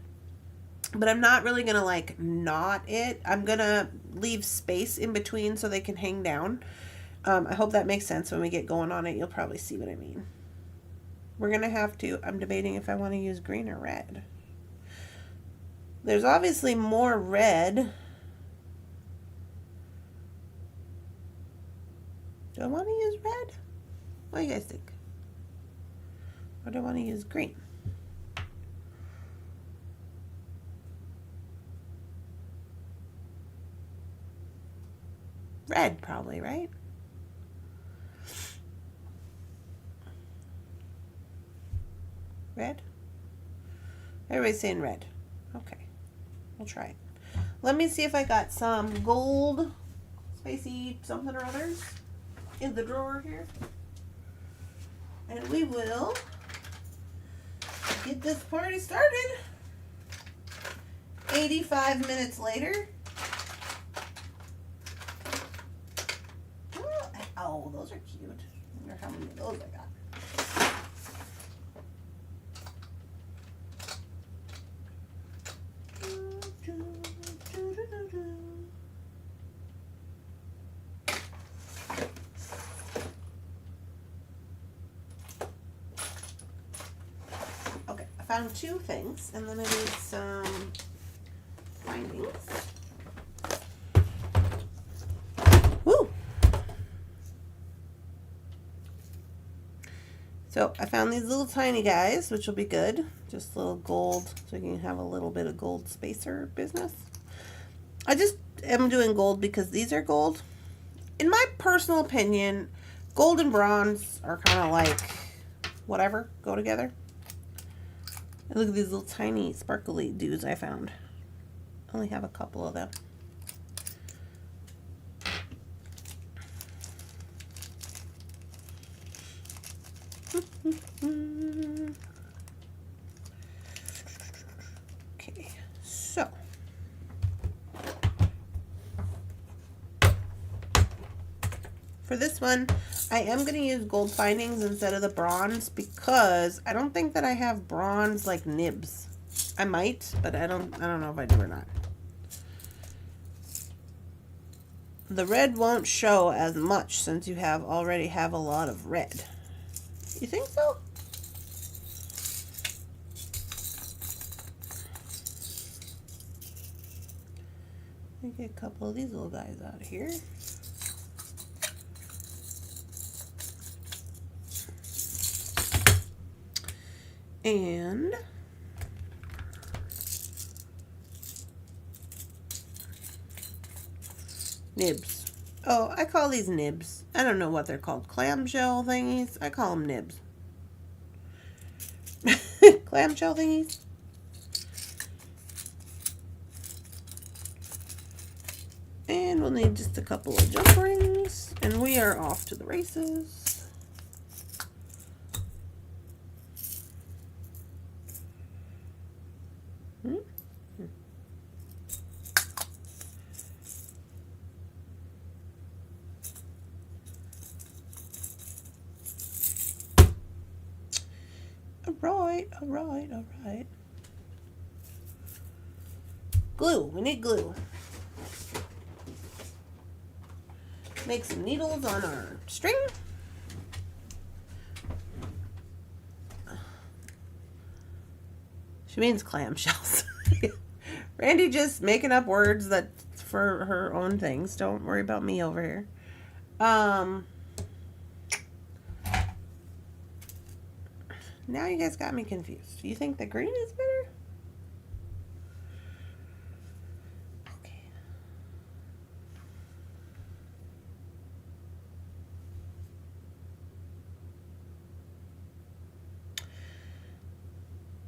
but I'm not really going to like knot it. I'm going to leave space in between so they can hang down. I hope that makes sense. When we get going on it, you'll probably see what I mean. We're going to have to, I'm debating if I want to use green or red. There's obviously more red. Do I want to use red? What do you guys think? Or do I want to use green? Red, probably, right? Red? Everybody's saying red. Okay. We'll try it. Let me see if I got some gold spacey something or others in the drawer here. And we will get this party started. 85 minutes later. Oh, those are cute. I wonder how many of those I got. Okay, I found two things, and then I need some bindings. Woo! So I found these little tiny guys, which will be good. Just little gold, so you can have a little bit of gold spacer business. I just am doing gold because these are gold. In my personal opinion, gold and bronze are kind of like whatever, go together. And look at these little tiny sparkly dudes I found. I only have a couple of them. Okay, so for this one, I am going to use gold findings instead of the bronze because I don't think that I have bronze like nibs. I might, but I don't know if I do or not. The red won't show as much since you already have a lot of red. You think so? Let me get a couple of these little guys out of here. And nibs. Oh, I call these nibs. I don't know what they're called. Clamshell thingies? I call them nibs. Clamshell thingies? And we'll need just a couple of jump rings. And we are off to the races. All right. Glue. We need glue. Make some needles on our string. She means clamshells. Randy just making up words that for her own things. Don't worry about me over here. Now you guys got me confused. Do you think the green is better? Okay.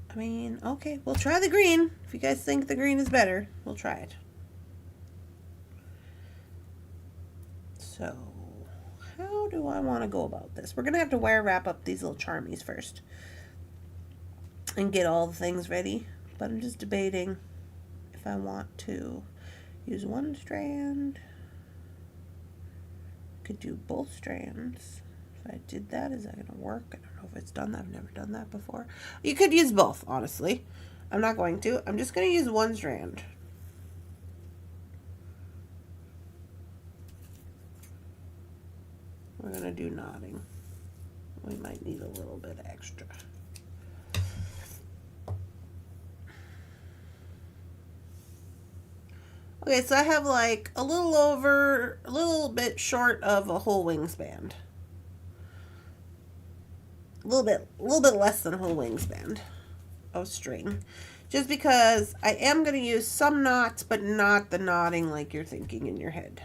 I mean, okay, we'll try the green. If you guys think the green is better, we'll try it. So, how do I want to go about this? We're going to have to wire wrap up these little charmies first and get all the things ready, but I'm just debating if I want to use one strand. could do both strands. If I did that, is that going to work? I don't know if it's done that. I've never done that before. You could use both, honestly. I'm not going to. I'm just going to use one strand. We're going to do knotting. We might need a little bit extra. Okay, so I have like a little bit short of a whole wingspan. A little bit less than a whole wingspan of string. Just because I am going to use some knots, but not the knotting like you're thinking in your head.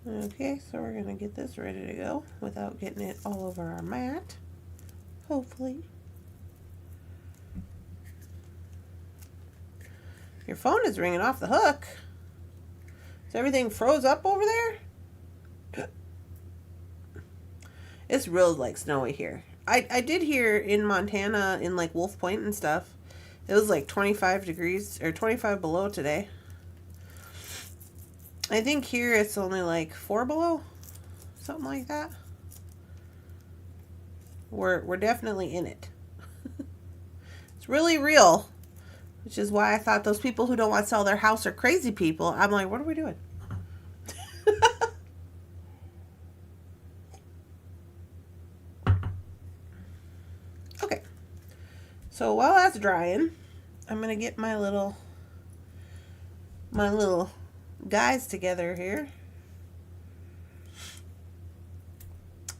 Okay, so we're going to get this ready to go without getting it all over our mat. Hopefully. Your phone is ringing off the hook. Is everything froze up over there? It's real like snowy here. I did hear in Montana, in like Wolf Point and stuff, it was like 25 degrees or 25 below today. I think here it's only like 4 below, something like that. We're definitely in it. It's really real, which is why I thought those people who don't want to sell their house are crazy people. I'm like, what are we doing? Okay, so while that's drying, I'm gonna get my little guys together here.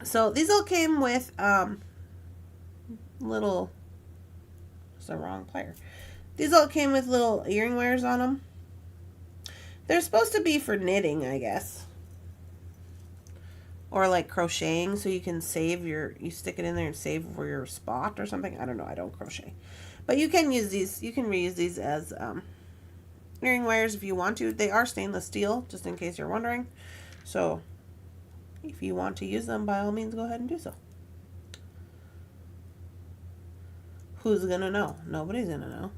So these all came with little, it's the wrong player. These all came with little earring wears on them. They're supposed to be for knitting, I guess, or like crocheting, so you can save you stick it in there and save for your spot or something. I don't know, I don't crochet, but you can use these, you can reuse these as earring wears if you want to. They are stainless steel, just in case you're wondering. So if you want to use them, by all means, go ahead and do so. Who's gonna know? Nobody's gonna know.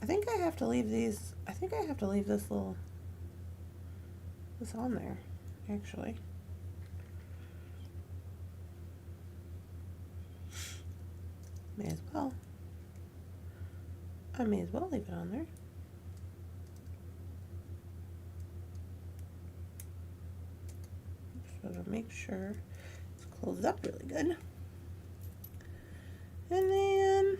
I think I have to leave these. I think I have to leave this on there, actually. May as well. I may as well leave it on there. So to make sure it's closed up really good. And then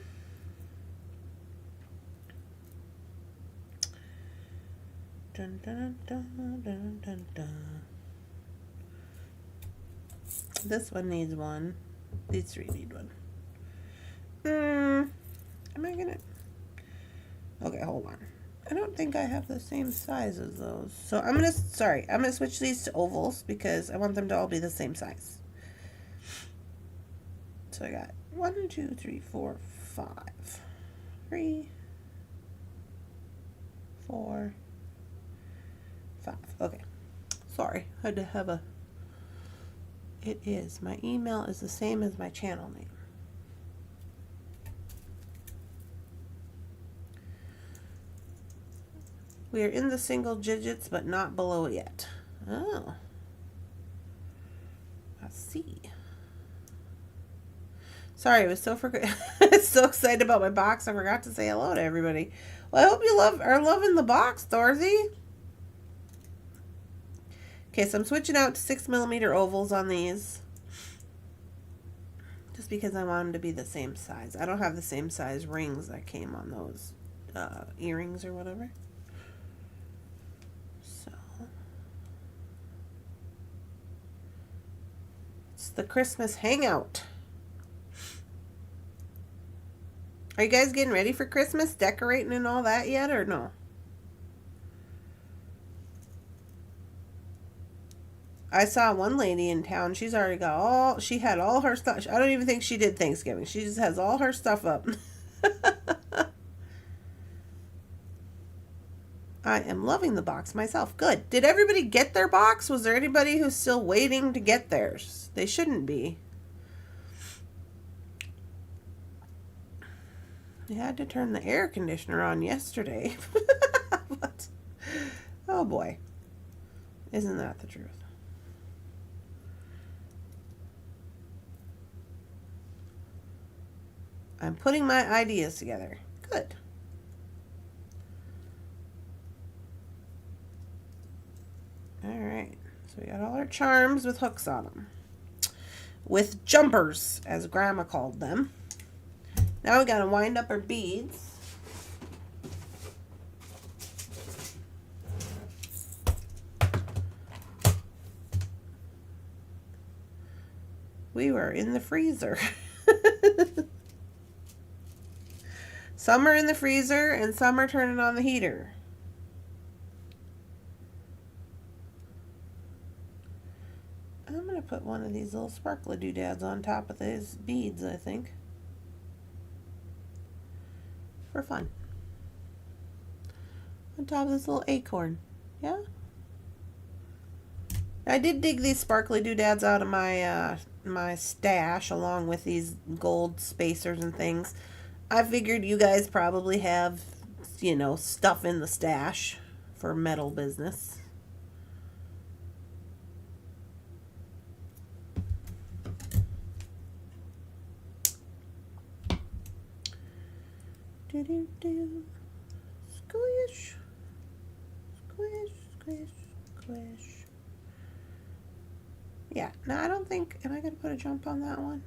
dun, dun, dun, dun, dun, dun. This one needs one. These three need one. Am I gonna? Okay, hold on. I don't think I have the same size as those. So I'm gonna switch these to ovals because I want them to all be the same size. So I got 1, 2, 3, 4, 5. 3, 4, 5. Okay. Sorry, I had to have a. It is. My email is the same as my channel name. We are in the single digits, but not below yet. Oh. I see. Sorry, I was so so excited about my box, I forgot to say hello to everybody. Well, I hope you are loving the box, Dorothy. Okay, so I'm switching out to 6mm ovals on these. Just because I want them to be the same size. I don't have the same size rings that came on those earrings or whatever. So it's the Christmas Hangout. Are you guys getting ready for Christmas, decorating and all that yet, or no? I saw one lady in town. She's already got she had all her stuff. I don't even think she did Thanksgiving. She just has all her stuff up. I am loving the box myself. Good. Did everybody get their box? Was there anybody who's still waiting to get theirs? They shouldn't be. I had to turn the air conditioner on yesterday. But, oh boy. Isn't that the truth? I'm putting my ideas together. Good. Alright. So we got all our charms with hooks on them. With jumpers, as Grandma called them. Now we gotta wind up our beads. We were in the freezer. Some are in the freezer and some are turning on the heater. I'm going to put one of these little sparkly doodads on top of these beads, I think. For fun. On top of this little acorn. Yeah? I did dig these sparkly doodads out of my my stash along with these gold spacers and things. I figured you guys probably have, you know, stuff in the stash for metal business. Do-do-do. Squish. Squish, squish, squish. Yeah, no, I don't think, am I going to put a jump on that one?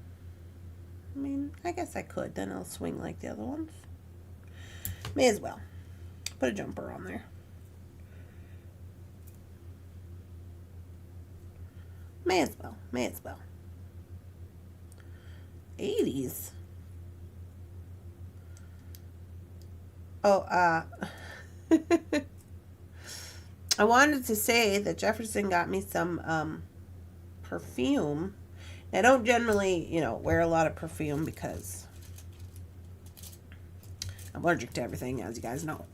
I mean, I guess I could, then it'll swing like the other ones. May as well. Put a jumper on there. May as well, may as well. 80s. Oh, I wanted to say that Jefferson got me some, perfume. I don't generally, you know, wear a lot of perfume because I'm allergic to everything, as you guys know.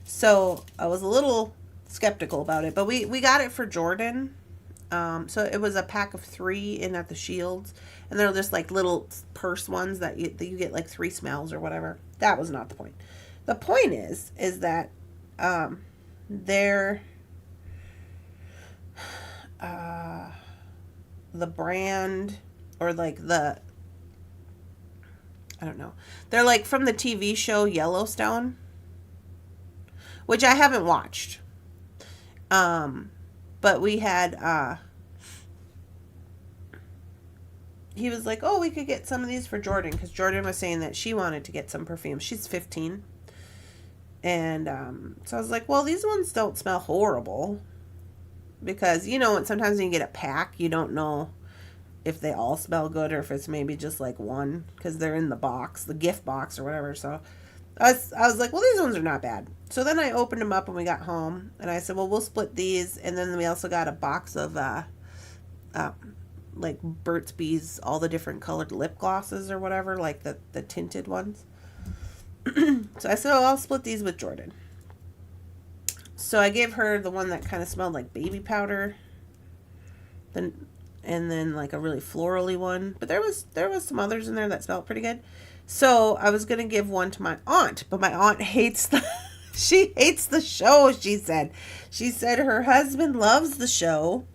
So I was a little skeptical about it, but we got it for Jordan. So it was a pack of 3 in at the Shields, and they're just like little purse ones that you get like 3 smells or whatever. That was not the point. The point is that they're the brand, or like the, I don't know, they're like from the TV show Yellowstone, which I haven't watched, but we had he was like, oh, we could get some of these for Jordan, because Jordan was saying that she wanted to get some perfume. She's 15, and so I was like, well, these ones don't smell horrible. Because, you know, sometimes when you get a pack, you don't know if they all smell good or if it's maybe just like one, because they're in the box, the gift box or whatever. So I was like, well, these ones are not bad. So then I opened them up when we got home, and I said, well, we'll split these. And then we also got a box of like Burt's Bees, all the different colored lip glosses or whatever, like the tinted ones. So I said, oh, I'll split these with Jordan. So I gave her the one that kind of smelled like baby powder, and then like a really florally one. But there was some others in there that smelled pretty good. So I was gonna give one to my aunt, but my aunt hates she hates the show. She said her husband loves the show,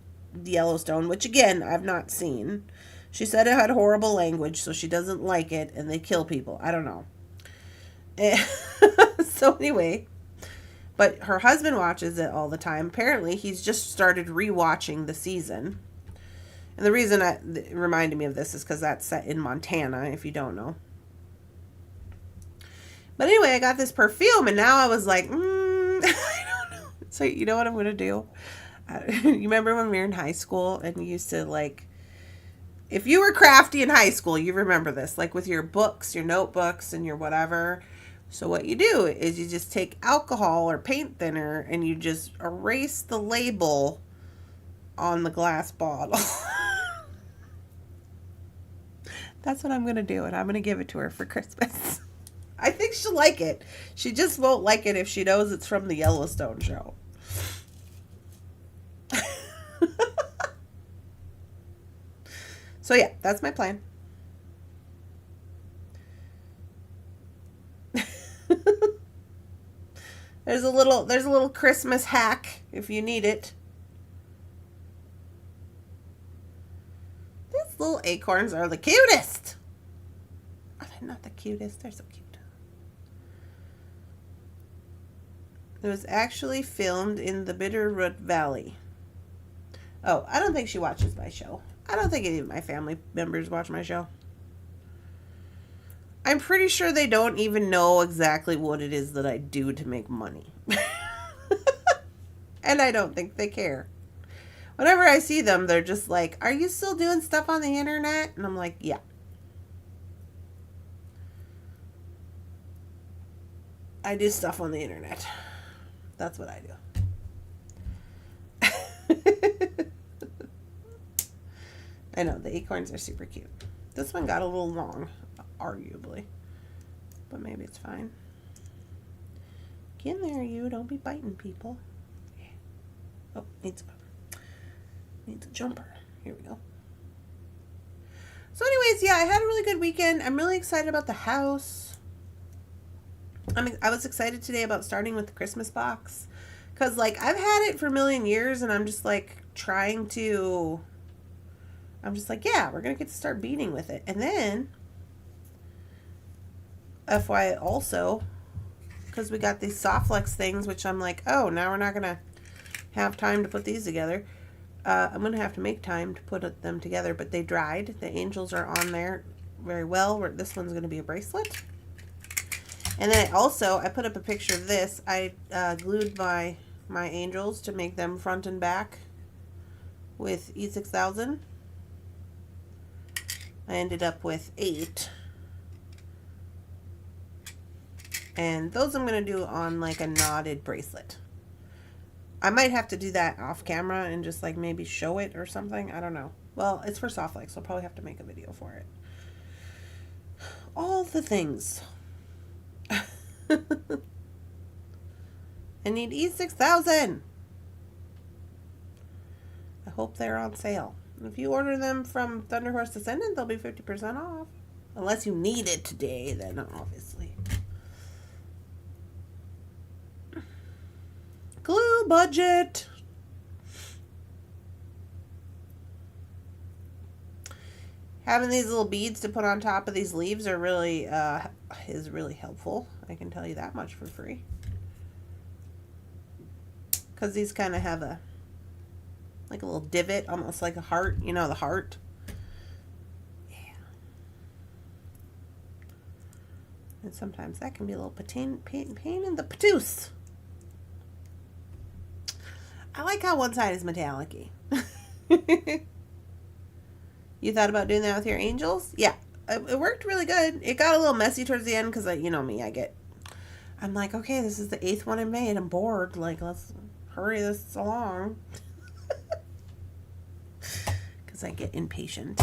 Yellowstone, which again I've not seen. She said it had horrible language, so she doesn't like it, and they kill people. I don't know. So anyway. But her husband watches it all the time. Apparently, he's just started rewatching the season. And the reason it reminded me of this is because that's set in Montana, if you don't know. But anyway, I got this perfume, and now I was like, I don't know. So you know what I'm going to do? You remember when we were in high school, and you used to, like, if you were crafty in high school, you remember this, like with your books, your notebooks, and your whatever. So what you do is you just take alcohol or paint thinner and you just erase the label on the glass bottle. That's what I'm going to do, and I'm going to give it to her for Christmas. I think she'll like it. She just won't like it if she knows it's from the Yellowstone show. So yeah, that's my plan. There's a little Christmas hack if you need it. These little acorns are the cutest. Are they not the cutest? They're so cute. It was actually filmed in the Bitterroot Valley. Oh, I don't think she watches my show. I don't think any of my family members watch my show. I'm pretty sure they don't even know exactly what it is that I do to make money. And I don't think they care. Whenever I see them, they're just like, "Are you still doing stuff on the internet?" And I'm like, "Yeah. I do stuff on the internet. That's what I do." I know, the acorns are super cute. This one got a little long, arguably. But maybe it's fine. Get in there, you. Don't be biting people. Yeah. Oh, needs a jumper. Here we go. So anyways, yeah, I had a really good weekend. I'm really excited about the house. I was excited today about starting with the Christmas box. Because, like, I've had it for a million years, and I'm just, like, yeah, we're going to get to start beading with it. And then, FYI also, because we got these soft flex things, which I'm like, oh, now we're not going to have time to put these together. I'm going to have to make time to put them together, but they dried. The angels are on there very well. This one's going to be a bracelet. And then I put up a picture of this. I glued my angels to make them front and back with E6000. I ended up with 8. And those I'm going to do on like a knotted bracelet. I might have to do that off camera and just like maybe show it or something. I don't know. Well, it's for soft flex, so I'll probably have to make a video for it. All the things. I need E6000. I hope they're on sale. If you order them from Thunderhorse Descendant, they'll be 50% off. Unless you need it today, then obviously. Glue budget. Having these little beads to put on top of these leaves are really is really helpful. I can tell you that much for free. Because these kind of have a little divot, almost like a heart. You know, the heart. Yeah. And sometimes that can be a little pain in the patoose. I like how one side is metallic-y. You thought about doing that with your angels? Yeah, it worked really good. It got a little messy towards the end because, you know me, I'm like, okay, this is the 8th one I made. I'm bored. Like, let's hurry this along. Because I get impatient.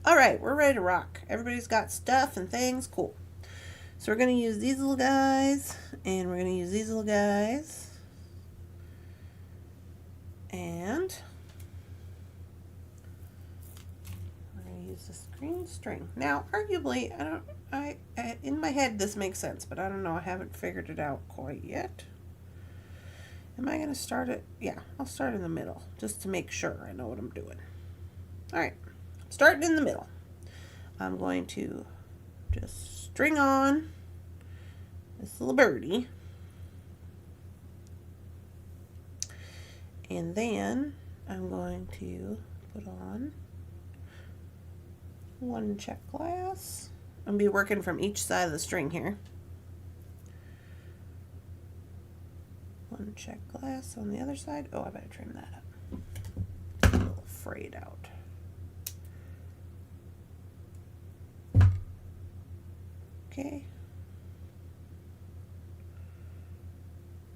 All right, we're ready to rock. Everybody's got stuff and things. Cool. So we're going to use these little guys. And we're going to use these little guys. And we're going to use this green string. Now, arguably, in my head this makes sense, but I don't know. I haven't figured it out quite yet. Am I going to start it? Yeah, I'll start in the middle just to make sure I know what I'm doing. All right, starting in the middle. I'm going to just string on this little birdie. And then I'm going to put on one check glass. I'm going to be working from each side of the string here. One check glass on the other side. Oh, I better trim that up. A little frayed out. Okay.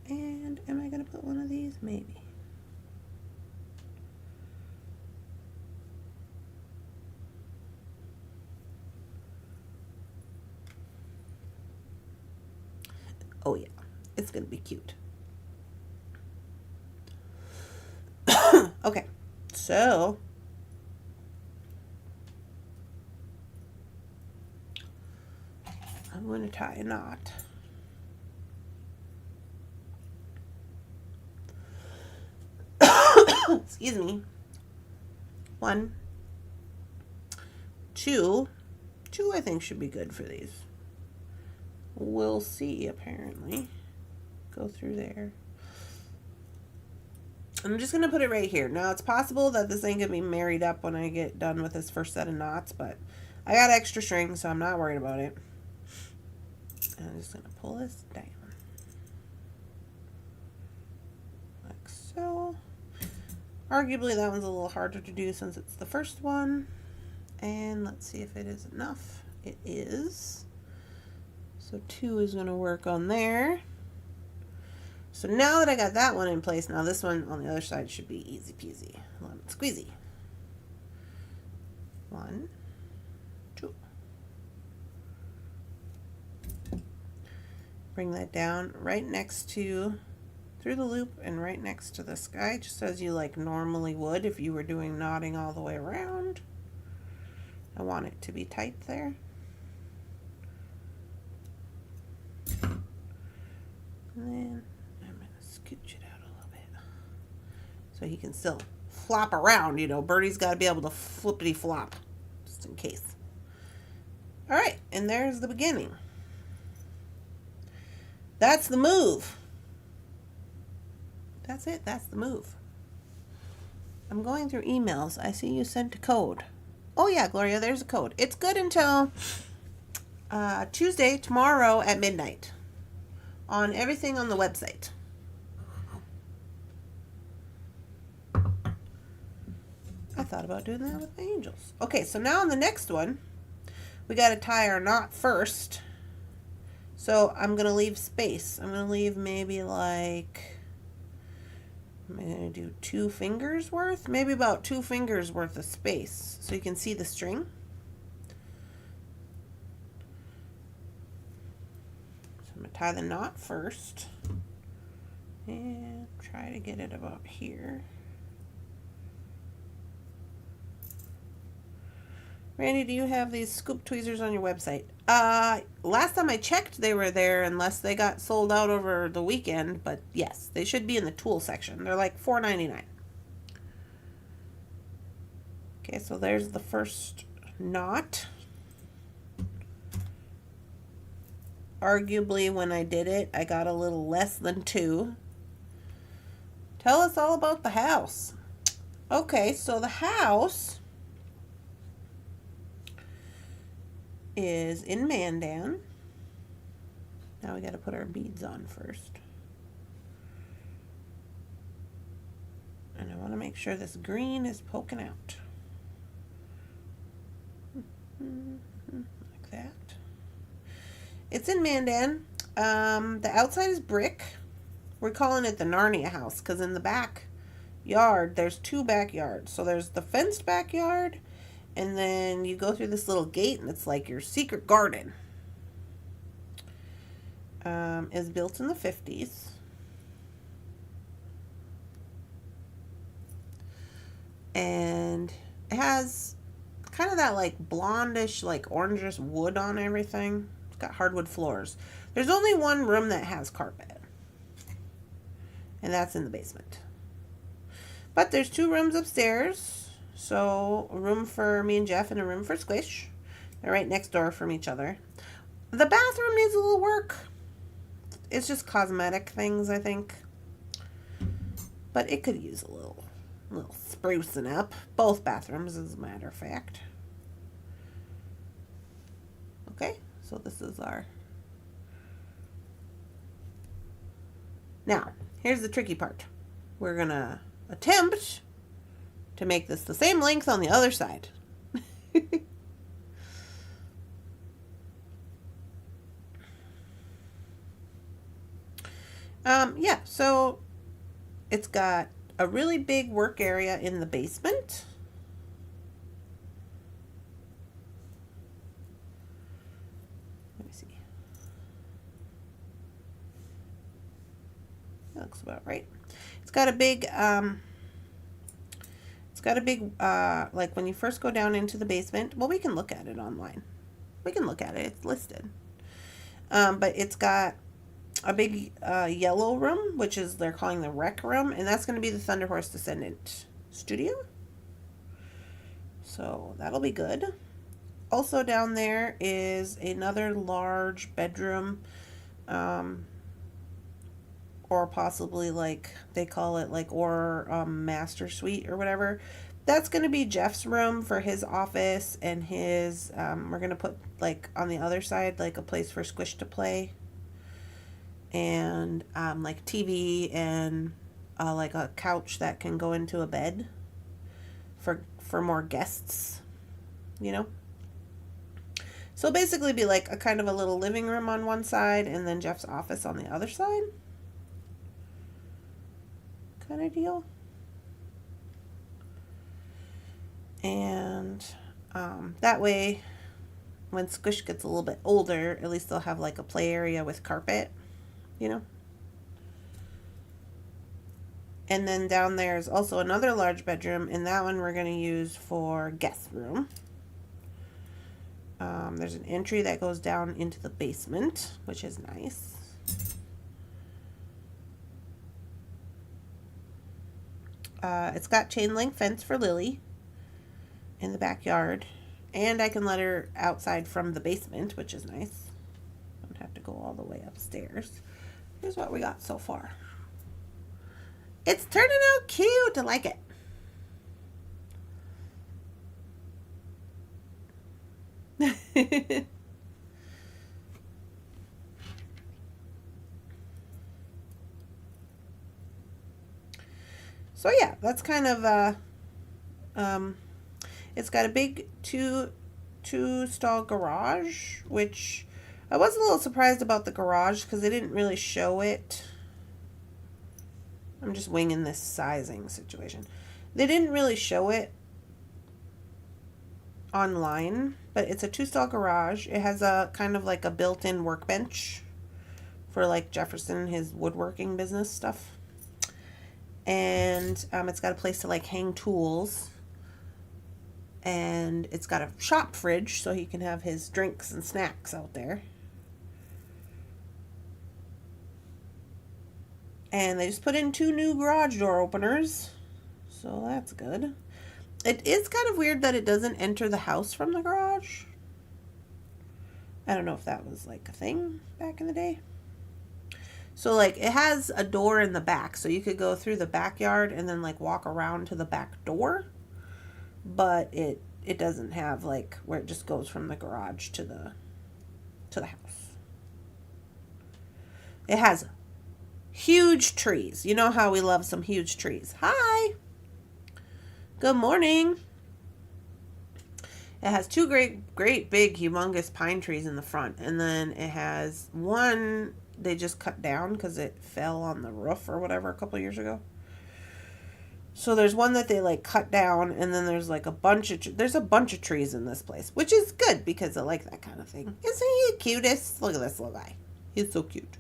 And am I going to put one of these? Maybe. Oh yeah, it's going to be cute. Okay, so I'm going to tie a knot. Excuse me. 1, 2. 2 I think should be good for these. We'll see, apparently. Go through there. I'm just going to put it right here. Now, it's possible that this ain't going to be married up when I get done with this first set of knots, but I got extra string, so I'm not worried about it. And I'm just going to pull this down. Like so. Arguably, that one's a little harder to do since it's the first one. And let's see if it is enough. It is. So 2 is going to work on there. So now that I got that one in place, now this one on the other side should be easy peasy. Lemon squeezy. 1, 2. Bring that down right next to, through the loop and right next to this guy, just as you like normally would if you were doing knotting all the way around. I want it to be tight there. And then I'm going to scooch it out a little bit so he can still flop around. You know, Birdie's got to be able to flippity flop just in case. All right, and there's the beginning. That's the move. That's it. That's the move. I'm going through emails. I see you sent a code. Oh, yeah, Gloria, there's a code. It's good until Tuesday, tomorrow at midnight on everything on the website. I thought about doing that with my angels. Okay, so now on the next one, we got to tie our knot first. So I'm going to leave space. I'm going to leave maybe like, I'm going to do 2 fingers worth, maybe about 2 fingers worth of space so you can see the string. So I'm going to tie the knot first and try to get it about here. Randy, do you have these scoop tweezers on your website? Last time I checked, they were there unless they got sold out over the weekend. But yes, they should be in the tool section. They're like $4.99. Okay, so there's the first knot. Arguably, when I did it, I got a little less than 2. Tell us all about the house. Okay, so the house is in Mandan. Now we got to put our beads on first. And I want to make sure this green is poking out. Like that. It's in Mandan. The outside is brick. We're calling it the Narnia house because in the back yard, there's 2 backyards. So there's the fenced backyard, and then you go through this little gate, and it's like your secret garden. Is built in the 50s. And it has kind of that like blondish, like orangish wood on everything. It's got hardwood floors. There's only one room that has carpet, and that's in the basement. But there's 2 rooms upstairs. So a room for me and Jeff and a room for Squish. They're right next door from each other. The bathroom needs a little work. It's just cosmetic things, I think. But it could use a little sprucing up. Both bathrooms, as a matter of fact. Okay, so this is our... Now, here's the tricky part. We're going to attempt to make this the same length on the other side. Yeah, so it's got a really big work area in the basement. Let me see. That looks about right. It's got a big, like when you first go down into the basement, well, we can look at it online. We can look at it. It's listed. But it's got a big yellow room, which is they're calling the rec room, and that's going to be the Thunderhorse Descendant studio. So that'll be good. Also down there is another large bedroom, or possibly like they call it like master suite or whatever. That's going to be Jeff's room for his office, and his we're going to put like on the other side like a place for Squish to play, and like TV, and like a couch that can go into a bed for more guests, you know. So basically be like a kind of a little living room on one side and then Jeff's office on the other side. Kind of deal. And that way, when Squish gets a little bit older, at least they'll have like a play area with carpet, you know. And then down there is also another large bedroom, and that one we're going to use for guest room. There's an entry that goes down into the basement, which is nice. It's got chain link fence for Lily in the backyard, and I can let her outside from the basement, which is nice. Don't have to go all the way upstairs. Here's what we got so far. It's turning out cute. I like it. So yeah, that's kind of it's got a big two stall garage, which I was a little surprised about the garage because they didn't really show it. I'm just winging this sizing situation. They didn't really show it online, but it's a 2-stall garage. It has a kind of like a built-in workbench for like Jefferson, his woodworking business stuff. And it's got a place to like hang tools. And it's got a shop fridge so he can have his drinks and snacks out there. And they just put in 2 new garage door openers. So that's good. It is kind of weird that it doesn't enter the house from the garage. I don't know if that was like a thing back in the day. So like it has a door in the back, so you could go through the backyard and then like walk around to the back door. But it doesn't have like where it just goes from the garage to the house. It has huge trees. You know how we love some huge trees. Hi. Good morning. It has 2 great big humongous pine trees in the front, and then it has one they just cut down because it fell on the roof or whatever a couple years ago. So there's one that they like cut down, and then there's like a bunch of trees in this place, which is good because I like that kind of thing. Isn't he the cutest? Look at this little guy. He's so cute.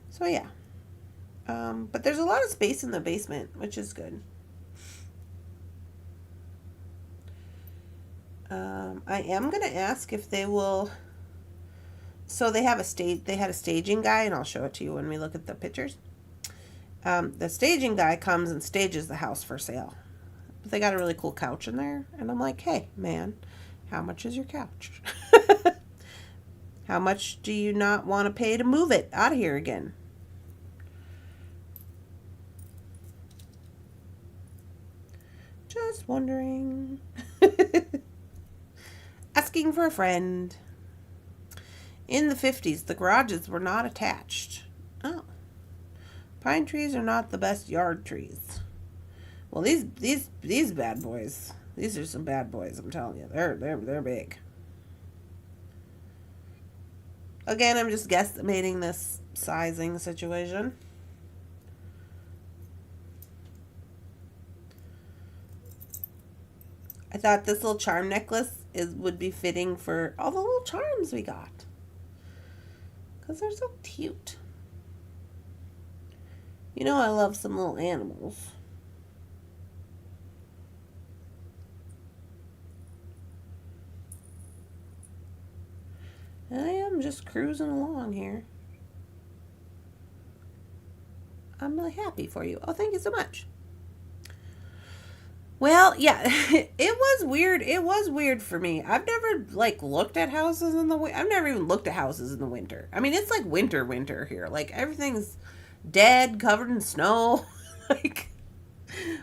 So yeah. But there's a lot of space in the basement, which is good. I am going to ask if they will. So they had a staging guy, and I'll show it to you when we look at the pictures. The staging guy comes and stages the house for sale. But they got a really cool couch in there, and I'm like, hey, man, how much is your couch? How much do you not want to pay to move it out of here again? Just wondering. Asking for a friend. In the 50s, the garages were not attached. Oh. Pine trees are not the best yard trees. Well, these bad boys. These are some bad boys, I'm telling you. They're big. Again, I'm just guesstimating this sizing situation. I thought this little charm necklace would be fitting for all the little charms we got. Because they're so cute. You know I love some little animals. I'm just cruising along here. I'm really happy for you. Oh, thank you so much. Well, yeah, it was weird. It was weird for me. I've never, like, looked at houses in the winter. I've never even looked at houses in the winter. I mean, it's like winter here. Like, everything's dead, covered in snow. Like,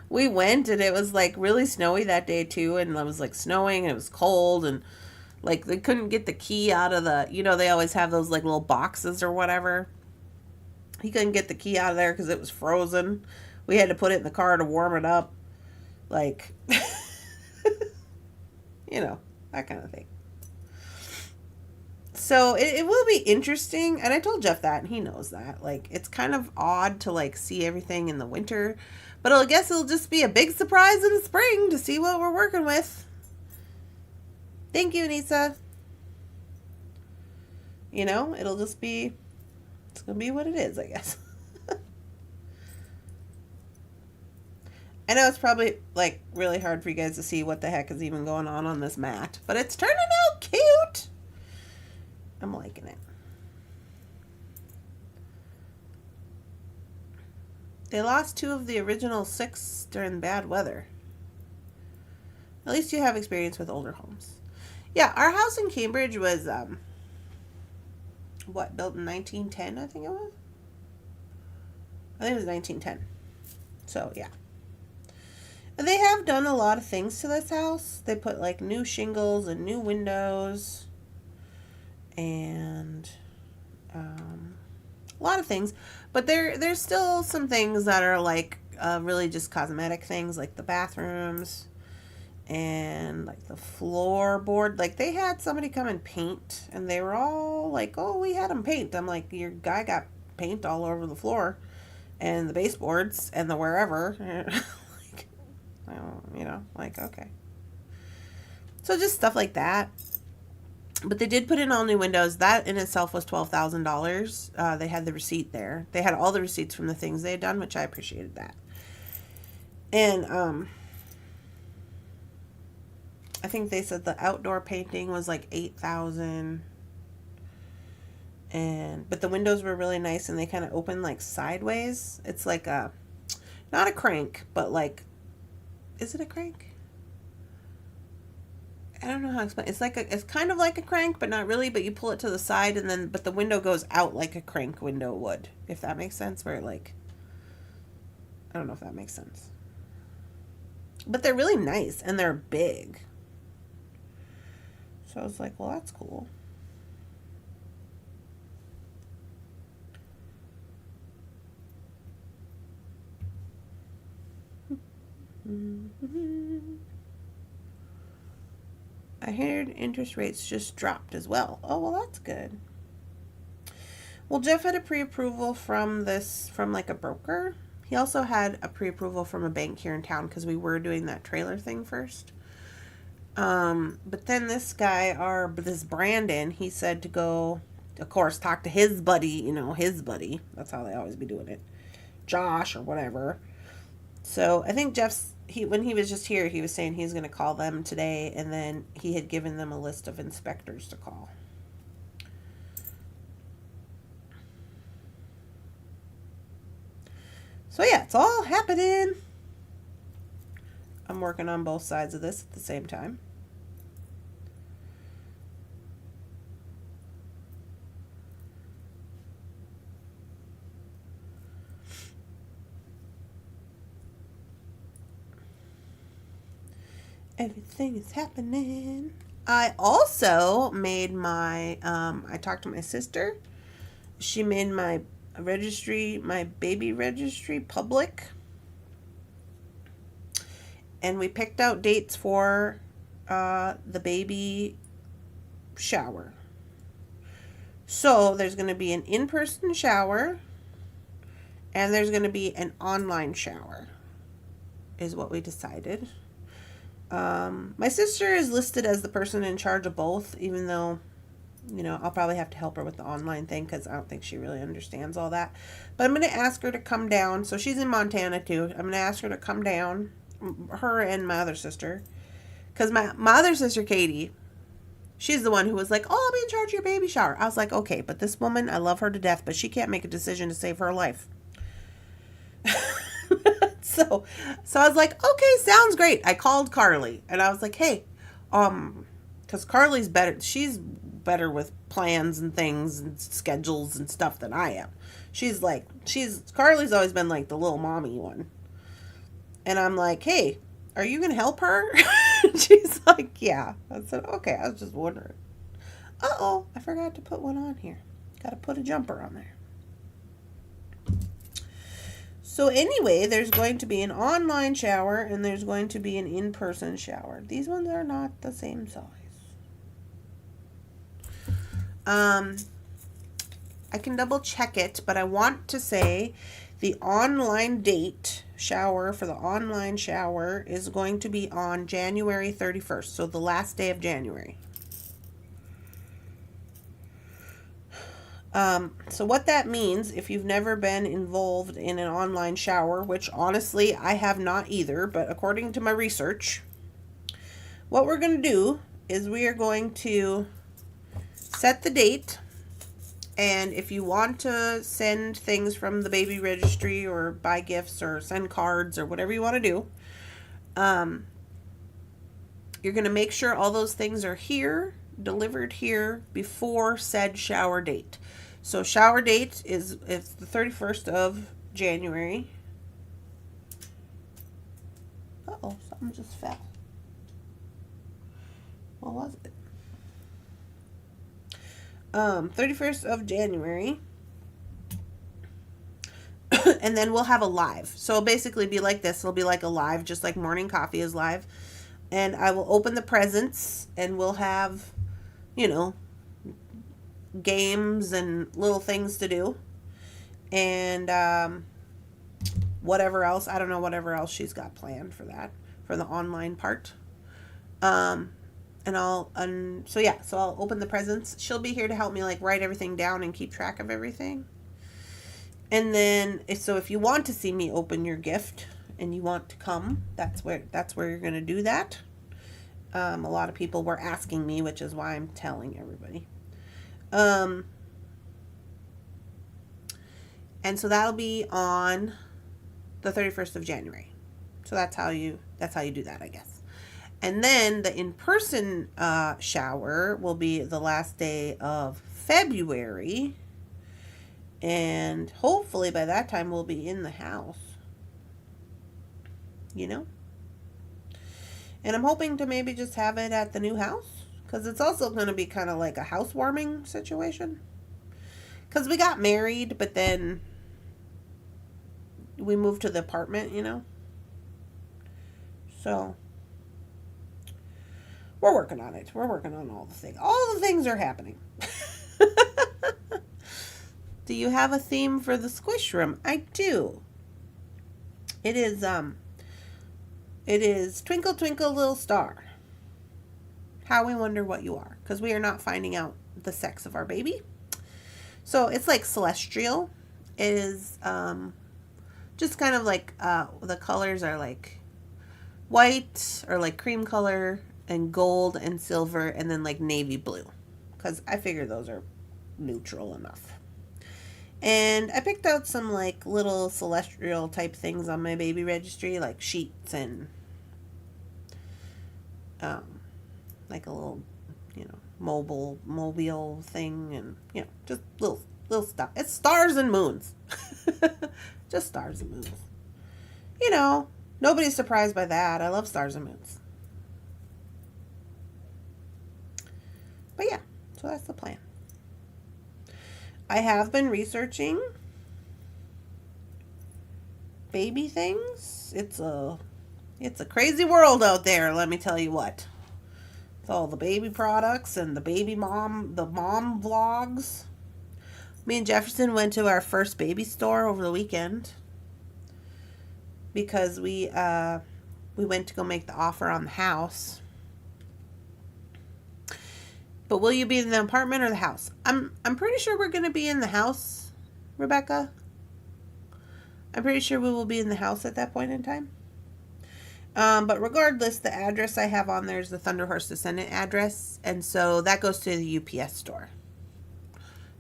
we went and it was, like, really snowy that day, too. And it was, like, snowing and it was cold. And, like, they couldn't get the key out of the, they always have those, like, little boxes or whatever. He couldn't get the key out of there because it was frozen. We had to put it in the car to warm it up. Like, that kind of thing. So it will be interesting. And I told Jeff that, and he knows that. Like, it's kind of odd to, like, see everything in the winter. But I guess it'll just be a big surprise in the spring to see what we're working with. Thank you, Anissa. It'll just be, it's going to be what it is, I guess. I know it's probably, like, really hard for you guys to see what the heck is even going on this mat. But it's turning out cute. I'm liking it. They lost 2 of the original 6 during bad weather. At least you have experience with older homes. Yeah, our house in Cambridge was, built in 1910, I think it was? I think it was 1910. So, yeah. And they have done a lot of things to this house. They put, like, new shingles and new windows. And a lot of things. But there's still some things that are, like, really just cosmetic things. Like the bathrooms. And, like, the floorboard. Like, they had somebody come and paint. And they were all like, oh, we had them paint. I'm like, your guy got paint all over the floor. And the baseboards. And the wherever. Okay. So just stuff like that. But they did put in all new windows. That in itself was $12,000. They had the receipt there. They had all the receipts from the things they had done, which I appreciated that. And I think they said the outdoor painting was like $8,000. But the windows were really nice, and they kind of open like sideways. It's like not a crank, but like, is it a crank? I don't know how to explain. It's kind of like a crank, but not really. But you pull it to the side, but the window goes out like a crank window would, if that makes sense. Where like, I don't know if that makes sense. But they're really nice and they're big. So I was like, well, that's cool. I heard interest rates just dropped as well. Oh, well, that's good. Well, Jeff had a pre-approval from like a broker. He also had a pre-approval from a bank here in town because we were doing that trailer thing first. But then this guy, this Brandon, he said to go, of course, talk to his buddy, his buddy. That's how they always be doing it. Josh or whatever. So I think when he was just here, he was saying he's going to call them today, and then he had given them a list of inspectors to call. So yeah, it's all happening. I'm working on both sides of this at the same time. Everything is happening. I also made I talked to my sister. She made my baby registry public. And we picked out dates for the baby shower. So there's going to be an in-person shower, and there's going to be an online shower, is what we decided. My sister is listed as the person in charge of both, even though, I'll probably have to help her with the online thing because I don't think she really understands all that. But I'm going to ask her to come down. So she's in Montana too. I'm going to ask her to come down, her and my other sister. Because my other sister, Katie, She's the one who was like, oh, I'll be in charge of your baby shower. I was like, okay, but this woman, I love her to death, but she can't make a decision to save her life. So I was like, okay, sounds great. I called Carly and I was like, hey, because Carly's better. She's better with plans and things and schedules and stuff than I am. Carly's always been like the little mommy one. And I'm like, hey, are you going to help her? She's like, yeah. I said, okay, I was just wondering. Uh-oh, I forgot to put one on here. Got to put a jumper on there. So anyway, there's going to be an online shower and there's going to be an in-person shower. These ones are not the same size. I can double check it, but I want to say the online date shower for the online shower is going to be on January 31st. So the last day of January. So what that means, if you've never been involved in an online shower, which honestly I have not either, but according to my research, what we're going to do is we are going to set the date, and if you want to send things from the baby registry or buy gifts or send cards or whatever you want to do, you're going to make sure all those things are here, delivered here before said shower date. So shower date is it's the 31st of January. Uh-oh, something just fell. What was it? 31st of January. And then we'll have a live. So it'll basically be like this. It'll be like a live, just like morning coffee is live. And I will open the presents and we'll have, you know, games and little things to do. And whatever else. I don't know whatever else she's got planned for that. For the online part. And I'll open the presents. She'll be here to help me like write everything down and keep track of everything. And then, so if you want to see me open your gift and you want to come, that's where you're going to do that. A lot of people were asking me, which is why I'm telling everybody. And so that'll be on the 31st of January. So that's how you do that, I guess. And then the in-person shower will be the last day of February. And hopefully by that time we'll be in the house. You know? And I'm hoping to maybe just have it at the new house. Because it's also going to be kind of like a housewarming situation. Because we got married, but then we moved to the apartment, you know? So we're working on it. We're working on all the things. All the things are happening. Do you have a theme for the squish room? I do. It is Twinkle Twinkle Little Star. How we wonder what you are. Because we are not finding out the sex of our baby. So it's like celestial. It is just kind of like the colors are like white or like cream color and gold and silver and then like navy blue. Because I figure those are neutral enough. And I picked out some like little celestial type things on my baby registry, like sheets and like a little, you know, mobile thing, and you know, just little stuff. It's stars and moons. Just stars and moons. You know, nobody's surprised by that. I love stars and moons. But yeah, so that's the plan. I have been researching baby things. It's a crazy world out there, let me tell you what. It's all the baby products and the mom vlogs. Me and Jefferson went to our first baby store over the weekend because we went to go make the offer on the house. But will you be in the apartment or the house? I'm pretty sure we're going to be in the house, Rebecca. I'm pretty sure we will be in the house at that point in time. But regardless, the address I have on there is the Thunderhorse Descendant address, and so that goes to the UPS store.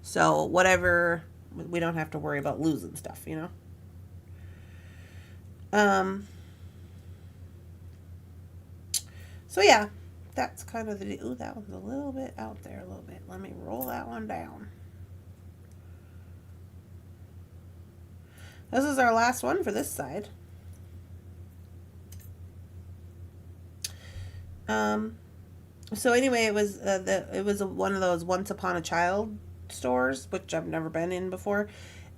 So whatever, we don't have to worry about losing stuff, you know. So yeah, that's kind of the. Ooh, that one's a little bit out there, a little bit. Let me roll that one down. This is our last one for this side. So anyway, it was one of those Once Upon a Child stores, which I've never been in before,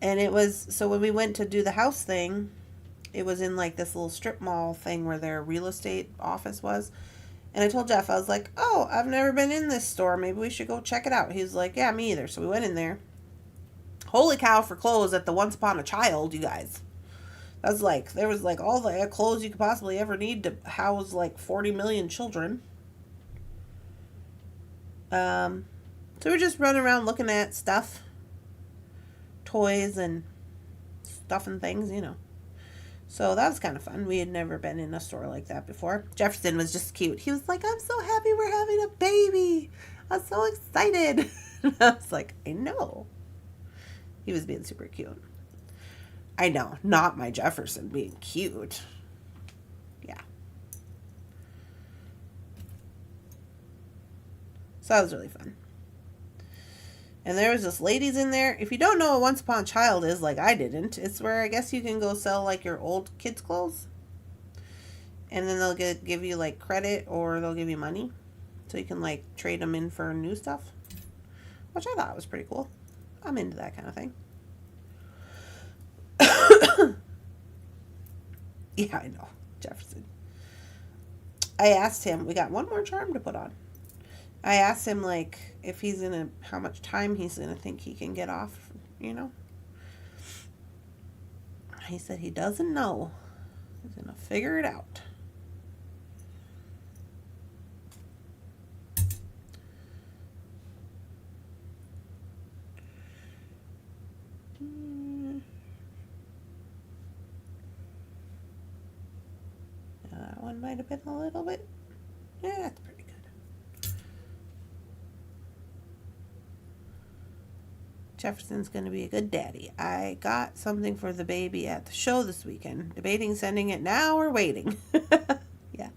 and it was, so when we went to do the house thing, it was in like this little strip mall thing where their real estate office was. And I told Jeff, I was like, oh, I've never been in this store. Maybe we should go check it out. He was like, yeah, me either. So we went in there. Holy cow for clothes at the Once Upon a Child, you guys. That was like, there was like all the clothes you could possibly ever need to house like 40 million children. So we're just running around looking at stuff. Toys and stuff and things, you know. So that was kind of fun. We had never been in a store like that before. Jefferson was just cute. He was like, I'm so happy we're having a baby. I'm so excited. And I was like, I know. He was being super cute. I know, not my Jefferson being cute. Yeah. So that was really fun. And there was just ladies in there. If you don't know what Once Upon a Child is, like I didn't, it's where I guess you can go sell like your old kids' clothes. And then they'll give you like credit, or they'll give you money. So you can like trade them in for new stuff. Which I thought was pretty cool. I'm into that kind of thing. Yeah, I know. Jefferson. I asked him, we got one more charm to put on. I asked him, like, if he's gonna, how much time he's gonna think he can get off, you know. He said he doesn't know. He's gonna figure it out. That one might have been a little bit. Yeah, that's pretty good. Jefferson's going to be a good daddy. I got something for the baby at the show this weekend. Debating sending it now or waiting. Yeah.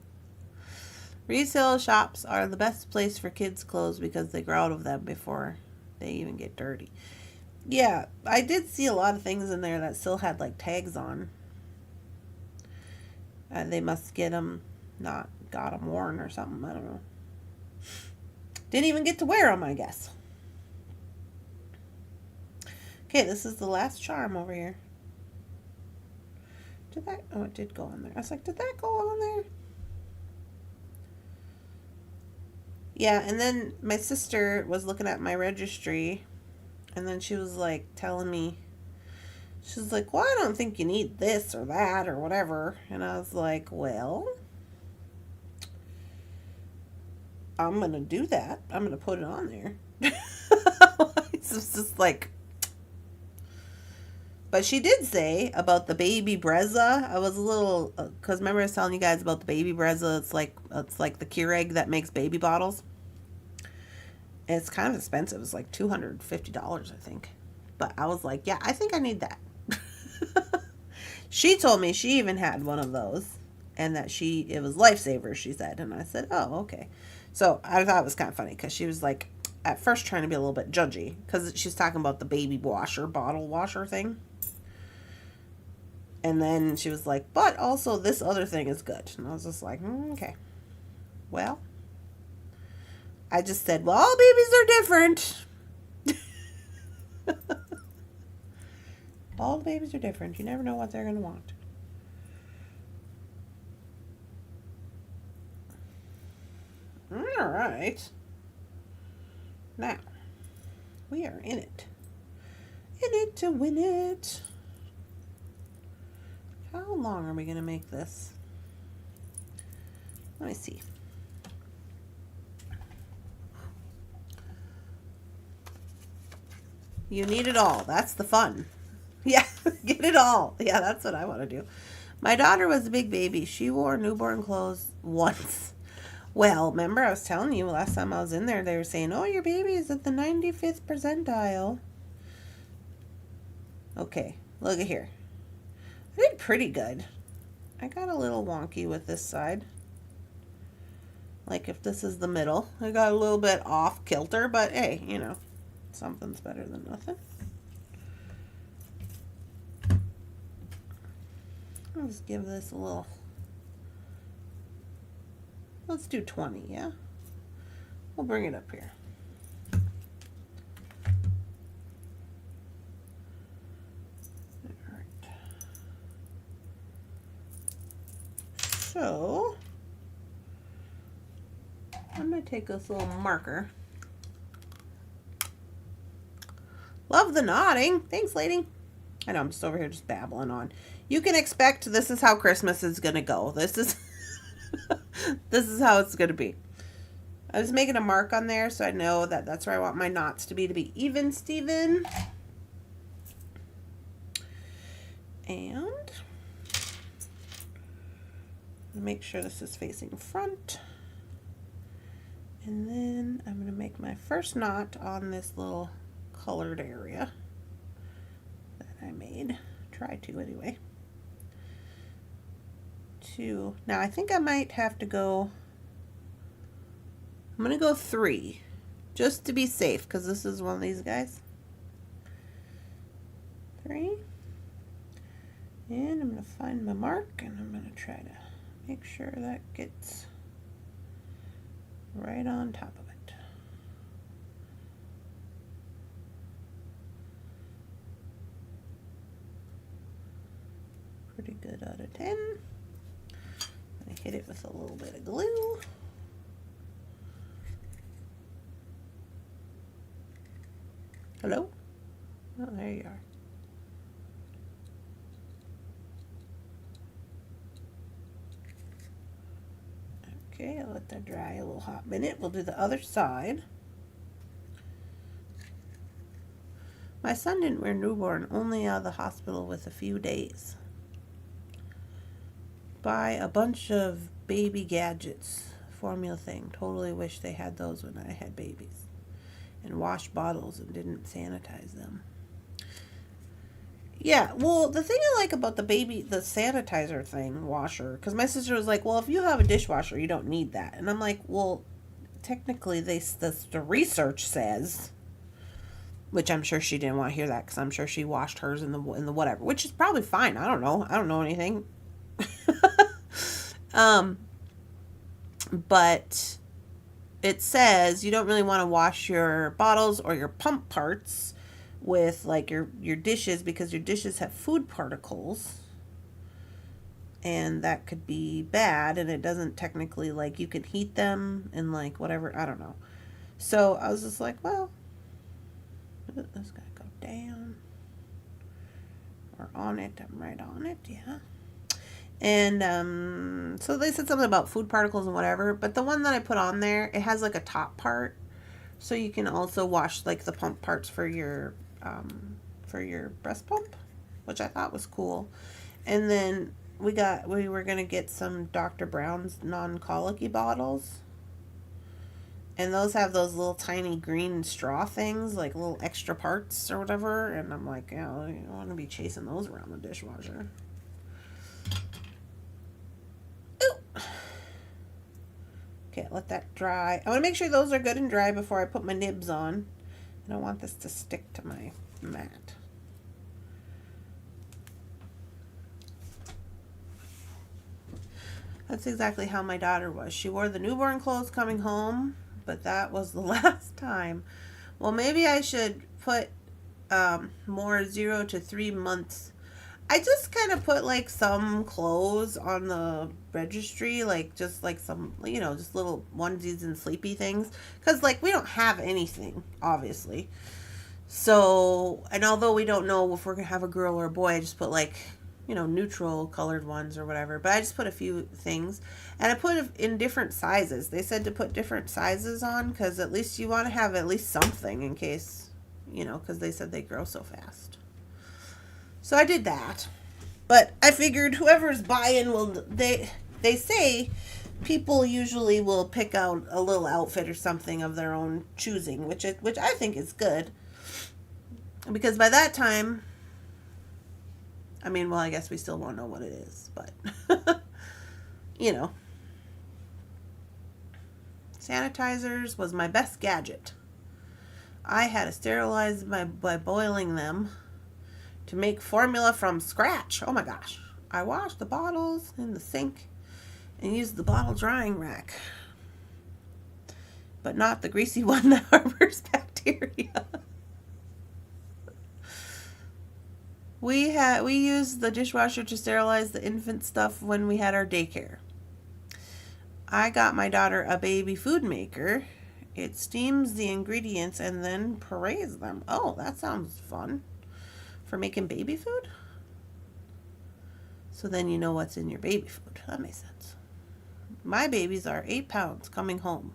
Resale shops are the best place for kids' clothes because they grow out of them before they even get dirty. Yeah, I did see a lot of things in there that still had like tags on. They must get them, not got them worn or something. I don't know. Didn't even get to wear them, I guess. Okay, this is the last charm over here. Did that? Oh, it did go on there. I was like, did that go on there? Yeah, and then my sister was looking at my registry, and then she was like telling me, she's like, well, I don't think you need this or that or whatever. And I was like, well, I'm going to do that. I'm going to put it on there. It's just like, but she did say about the baby Brezza. I was a little, because remember I was telling you guys about the baby Brezza. It's like the Keurig that makes baby bottles. And it's kind of expensive. It's like $250, I think. But I was like, yeah, I think I need that. She told me she even had one of those, and that it was lifesaver, she said. And I said, oh, okay. So I thought it was kind of funny because she was like, at first trying to be a little bit judgy because she's talking about the baby washer, bottle washer thing. And then she was like, but also this other thing is good. And I was just like, okay. Well, I just said, well, all babies are different. All babies are different. You never know what they're going to want. All right. Now, we are in it. In it to win it. How long are we going to make this? Let me see. You need it all. That's the fun. Yeah, get it all. Yeah, that's what I want to do. My daughter was a big baby. She wore newborn clothes once. Well, remember I was telling you last time I was in there, they were saying, oh, your baby is at the 95th percentile. Okay, look at here. I did pretty good. I got a little wonky with this side. Like if this is the middle. I got a little bit off kilter, but hey, you know, something's better than nothing. I'll just give this a little, let's do 20, yeah? We'll bring it up here. All right. So, I'm going to take this little marker. Love the nodding. Thanks, lady. I know, I'm just over here just babbling on. You can expect this is how Christmas is going to go. This is this is how it's going to be. I was making a mark on there so I know that that's where I want my knots to be even, Steven. And make sure this is facing front. And then I'm going to make my first knot on this little colored area that I made. Try to anyway. Now I think I might have to go, I'm going to go 3 just to be safe because this is one of these guys. 3. And I'm going to find my mark and I'm going to try to make sure that gets right on top of it. Pretty good out of 10. I hit it with a little bit of glue. Hello? Oh, there you are. Okay, I'll let that dry a little hot minute. We'll do the other side. My son didn't wear newborn, only out of the hospital with a few days. Buy a bunch of baby gadgets, formula thing. Totally wish they had those when I had babies. And wash bottles and didn't sanitize them. Yeah, well, the thing I like about the sanitizer thing, washer, because my sister was like, well, if you have a dishwasher, you don't need that. And I'm like, well, technically, the research says, which I'm sure she didn't want to hear that, because I'm sure she washed hers in the whatever, which is probably fine. I don't know. I don't know anything. But it says you don't really want to wash your bottles or your pump parts with like your dishes because your dishes have food particles and that could be bad, and it doesn't technically, like, you can heat them and like whatever, I don't know. So I was just like, well, this guy go down or on it. I'm right on it, yeah. And so they said something about food particles and whatever, but the one that I put on there, it has like a top part, so you can also wash like the pump parts for your breast pump, which I thought was cool. And then we were gonna get some Dr. Brown's non-colicky bottles, and those have those little tiny green straw things, like little extra parts or whatever. And I'm like, yeah, I don't want to be chasing those around the dishwasher. Okay, let that dry. I want to make sure those are good and dry before I put my nibs on. I don't want this to stick to my mat. That's exactly how my daughter was. She wore the newborn clothes coming home, but that was the last time. Well, maybe I should put more 0 to 3 months. I just kind of put like some clothes on the registry, like just like some, you know, just little onesies and sleepy things. Because like we don't have anything, obviously. So, and although we don't know if we're going to have a girl or a boy, I just put like, you know, neutral colored ones or whatever. But I just put a few things. And I put it in different sizes. They said to put different sizes on because at least you want to have at least something in case, you know, because they said they grow so fast. So I did that. But I figured whoever's buying will, they say people usually will pick out a little outfit or something of their own choosing, which I think is good. Because by that time, I mean, well, I guess we still won't know what it is, but you know. Sanitizers was my best gadget. I had to sterilize by boiling them to make formula from scratch. Oh my gosh. I washed the bottles in the sink and used the bottle drying rack. But not the greasy one that harbors bacteria. We used the dishwasher to sterilize the infant stuff when we had our daycare. I got my daughter a baby food maker. It steams the ingredients and then purees them. Oh, that sounds fun. For making baby food? So then you know what's in your baby food. That makes sense. My babies are 8 pounds coming home.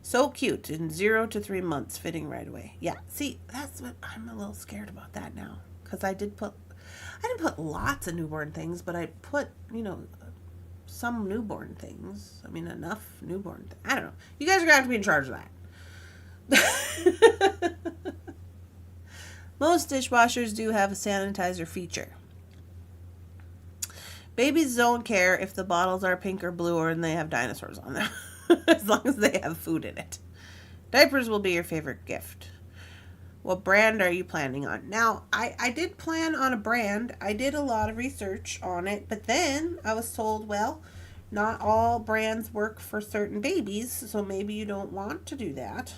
So cute, in 0 to 3 months, fitting right away. Yeah, see, that's what I'm a little scared about that now. Because I didn't put lots of newborn things, but I put, some newborn things. I mean, enough newborn things. I don't know. You guys are going to have to be in charge of that. Most dishwashers do have a sanitizer feature. Babies don't care if the bottles are pink or blue or they have dinosaurs on them. As long as they have food in it. Diapers will be your favorite gift. What brand are you planning on? Now, I did plan on a brand. I did a lot of research on it, but then I was told, well, not all brands work for certain babies, so maybe you don't want to do that.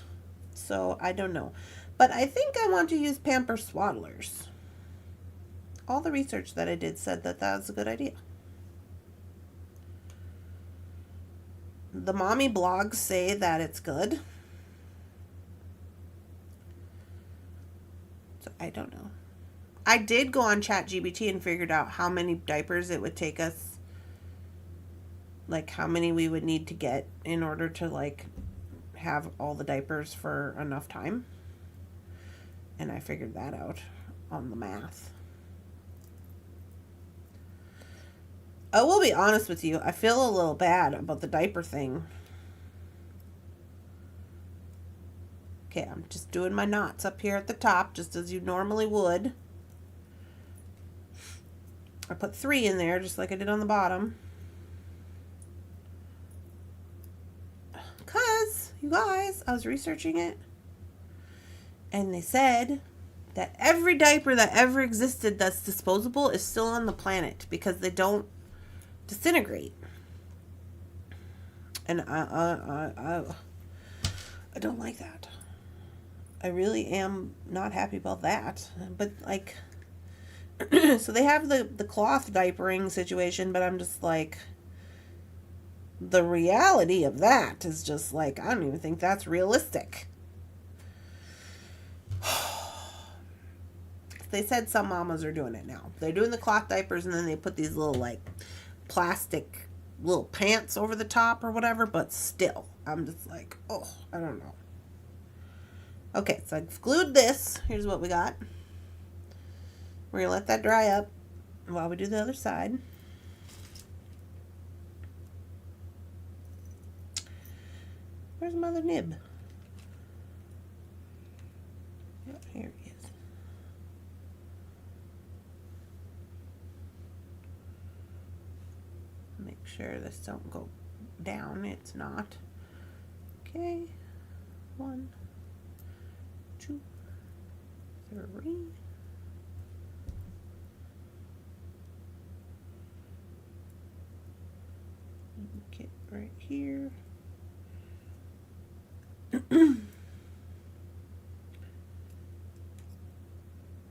So, I don't know. But I think I want to use Pamper Swaddlers. All the research that I did said that was a good idea. The mommy blogs say that it's good. So I don't know. I did go on ChatGPT and figured out how many diapers it would take us. Like how many we would need to get in order to have all the diapers for enough time. And I figured that out on the math. I will be honest with you. I feel a little bad about the diaper thing. Okay, I'm just doing my knots up here at the top, just as you normally would. I put 3 in there, just like I did on the bottom. Because, you guys, I was researching it. And they said that every diaper that ever existed that's disposable is still on the planet because they don't disintegrate. And I don't like that. I really am not happy about that. But so they have the cloth diapering situation, but I'm just like, the reality of that is just I don't even think that's realistic. They said some mamas are doing it now. They're doing the cloth diapers and then they put these little plastic little pants over the top or whatever, but still, I'm just oh, I don't know. Okay, so I've glued this. Here's what we got. We're going to let that dry up while we do the other side. Where's my other nib? Yeah, here he is. Make sure this don't go down. It's not. Okay. 1, 2, 3. Get right here.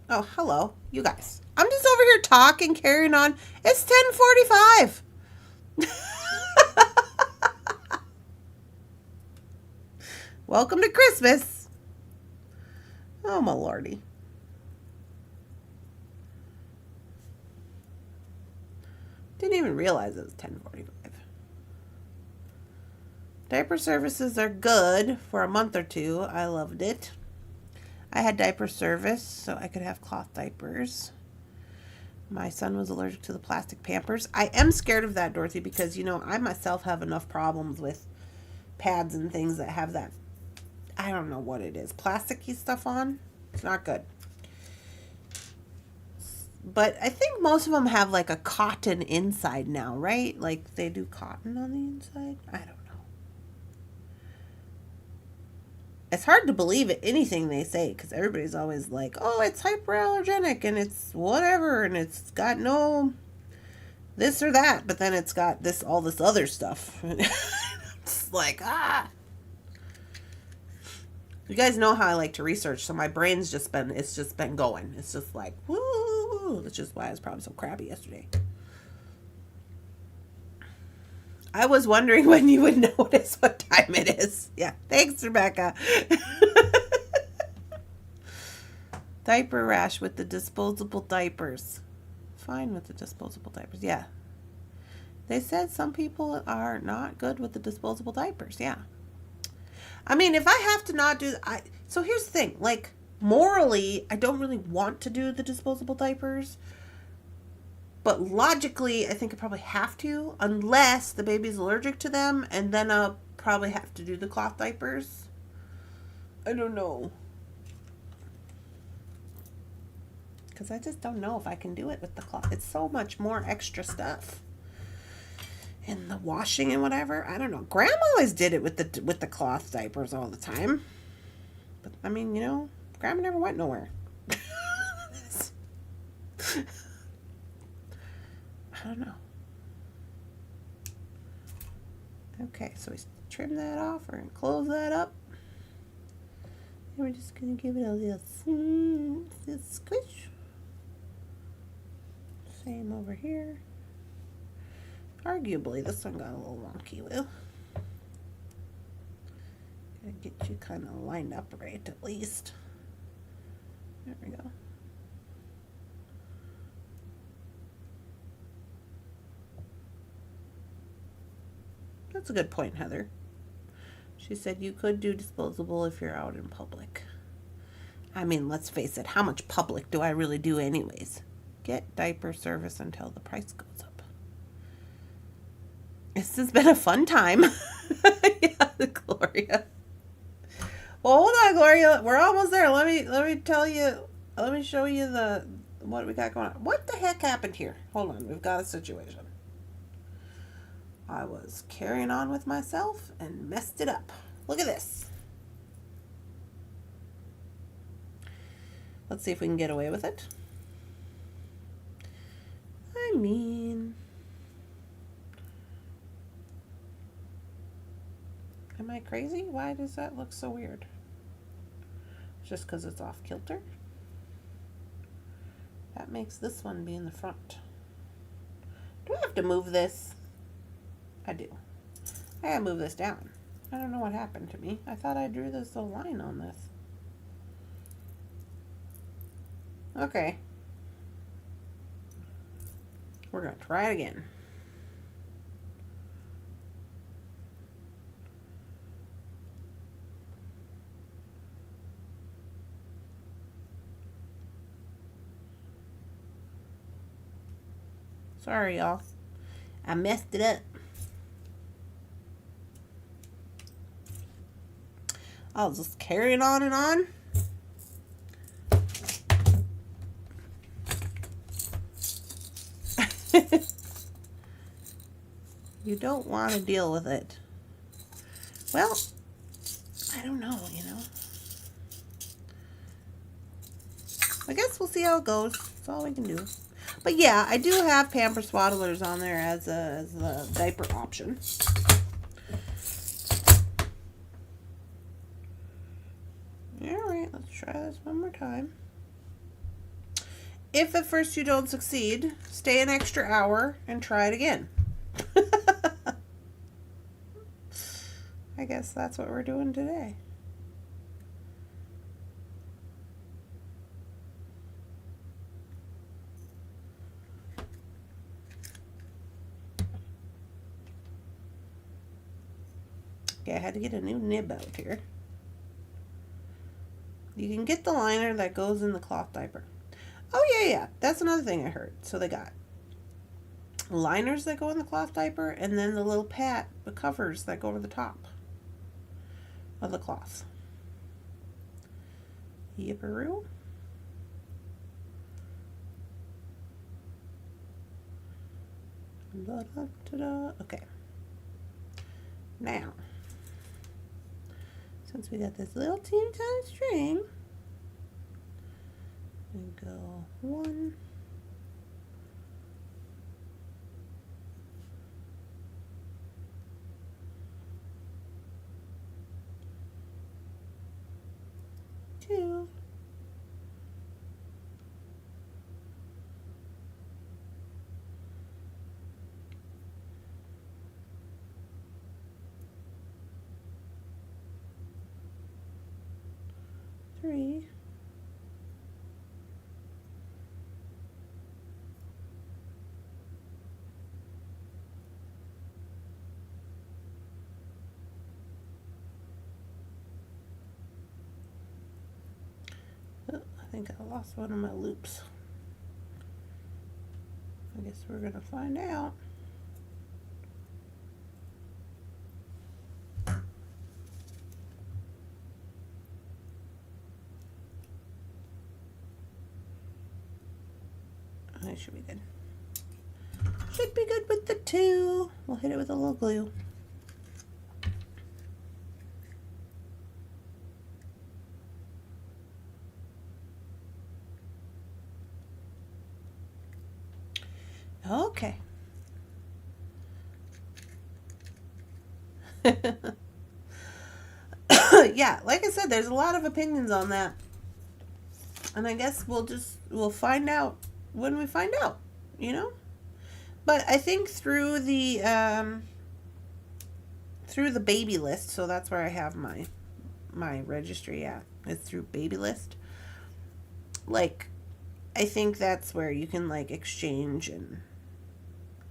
Oh, hello, you guys. I'm just over here talking, carrying on. It's 10:45. Welcome to Christmas. Oh, my lordy. Didn't even realize it was 10:45. Diaper services are good for a month or 2. I loved it. I had diaper service, so I could have cloth diapers. My son was allergic to the plastic Pampers. I am scared of that, Dorothy, because, you know, I myself have enough problems with pads and things that have that, I don't know what it is, plasticky stuff on. It's not good. But I think most of them have like a cotton inside now, right? Like they do cotton on the inside. I don't know. It's hard to believe anything they say because everybody's always like, oh, it's hyperallergenic and it's whatever and it's got no this or that. But then it's got all this other stuff. It's like, ah. You guys know how I like to research, so my brain's just been going. It's just like, woo. That's just why I was probably so crappy yesterday. I was wondering when you would notice what time it is. Yeah, thanks, Rebecca. Diaper rash with the disposable diapers. Fine with the disposable diapers, yeah. They said some people are not good with the disposable diapers, yeah. I mean, if I have to not do... So here's the thing. Like, morally, I don't really want to do the disposable diapers. But logically, I think I probably have to. Unless the baby's allergic to them. And then I'll probably have to do the cloth diapers. I don't know. Because I just don't know if I can do it with the cloth. It's so much more extra stuff. And the washing and whatever. I don't know. Grandma always did it with the cloth diapers all the time. But, I mean, you know, Grandma never went nowhere. I don't know. Okay, so we trim that off. We're going to close that up. And we're just going to give it a little squish. Same over here. Arguably, this one got a little wonky, Will. Gotta get you kind of lined up right, at least. There we go. That's a good point, Heather. She said you could do disposable if you're out in public. I mean, let's face it, how much public do I really do anyways? Get diaper service until the price goes up. This has been a fun time. Yeah, Gloria. Well, hold on, Gloria. We're almost there. Let me tell you. Let me show you what we got going on. What the heck happened here? Hold on. We've got a situation. I was carrying on with myself and messed it up. Look at this. Let's see if we can get away with it. I mean... Am I crazy? Why does that look so weird? Just because it's off kilter? That makes this one be in the front. Do I have to move this? I do. I gotta move this down. I don't know what happened to me. I thought I drew this little line on this. Okay. We're gonna try it again. Sorry, y'all. I messed it up. I'll just carry it on and on. You don't want to deal with it. Well, I don't know, you know. I guess we'll see how it goes. That's all we can do. But yeah, I do have Pamper Swaddlers on there as a diaper option. Alright, let's try this one more time. If at first you don't succeed, stay an extra hour and try it again. I guess that's what we're doing today. Okay, I had to get a new nib out here. You can get the liner that goes in the cloth diaper. Oh, yeah, yeah. That's another thing I heard. So they got liners that go in the cloth diaper, and then the little the covers that go over the top of the cloth. Yipperoo. Okay. Now, since we got this little teeny tiny string, we go 1, 2, 3, 4. I think I lost one of my loops. I guess we're gonna find out. That should be good. Should be good with the 2. We'll hit it with a little glue. Okay. Yeah, like I said, there's a lot of opinions on that. And I guess we'll find out when we find out, you know? But I think through the baby list, so that's where I have my registry at. It's through baby list. Like, I think that's where you can like exchange and,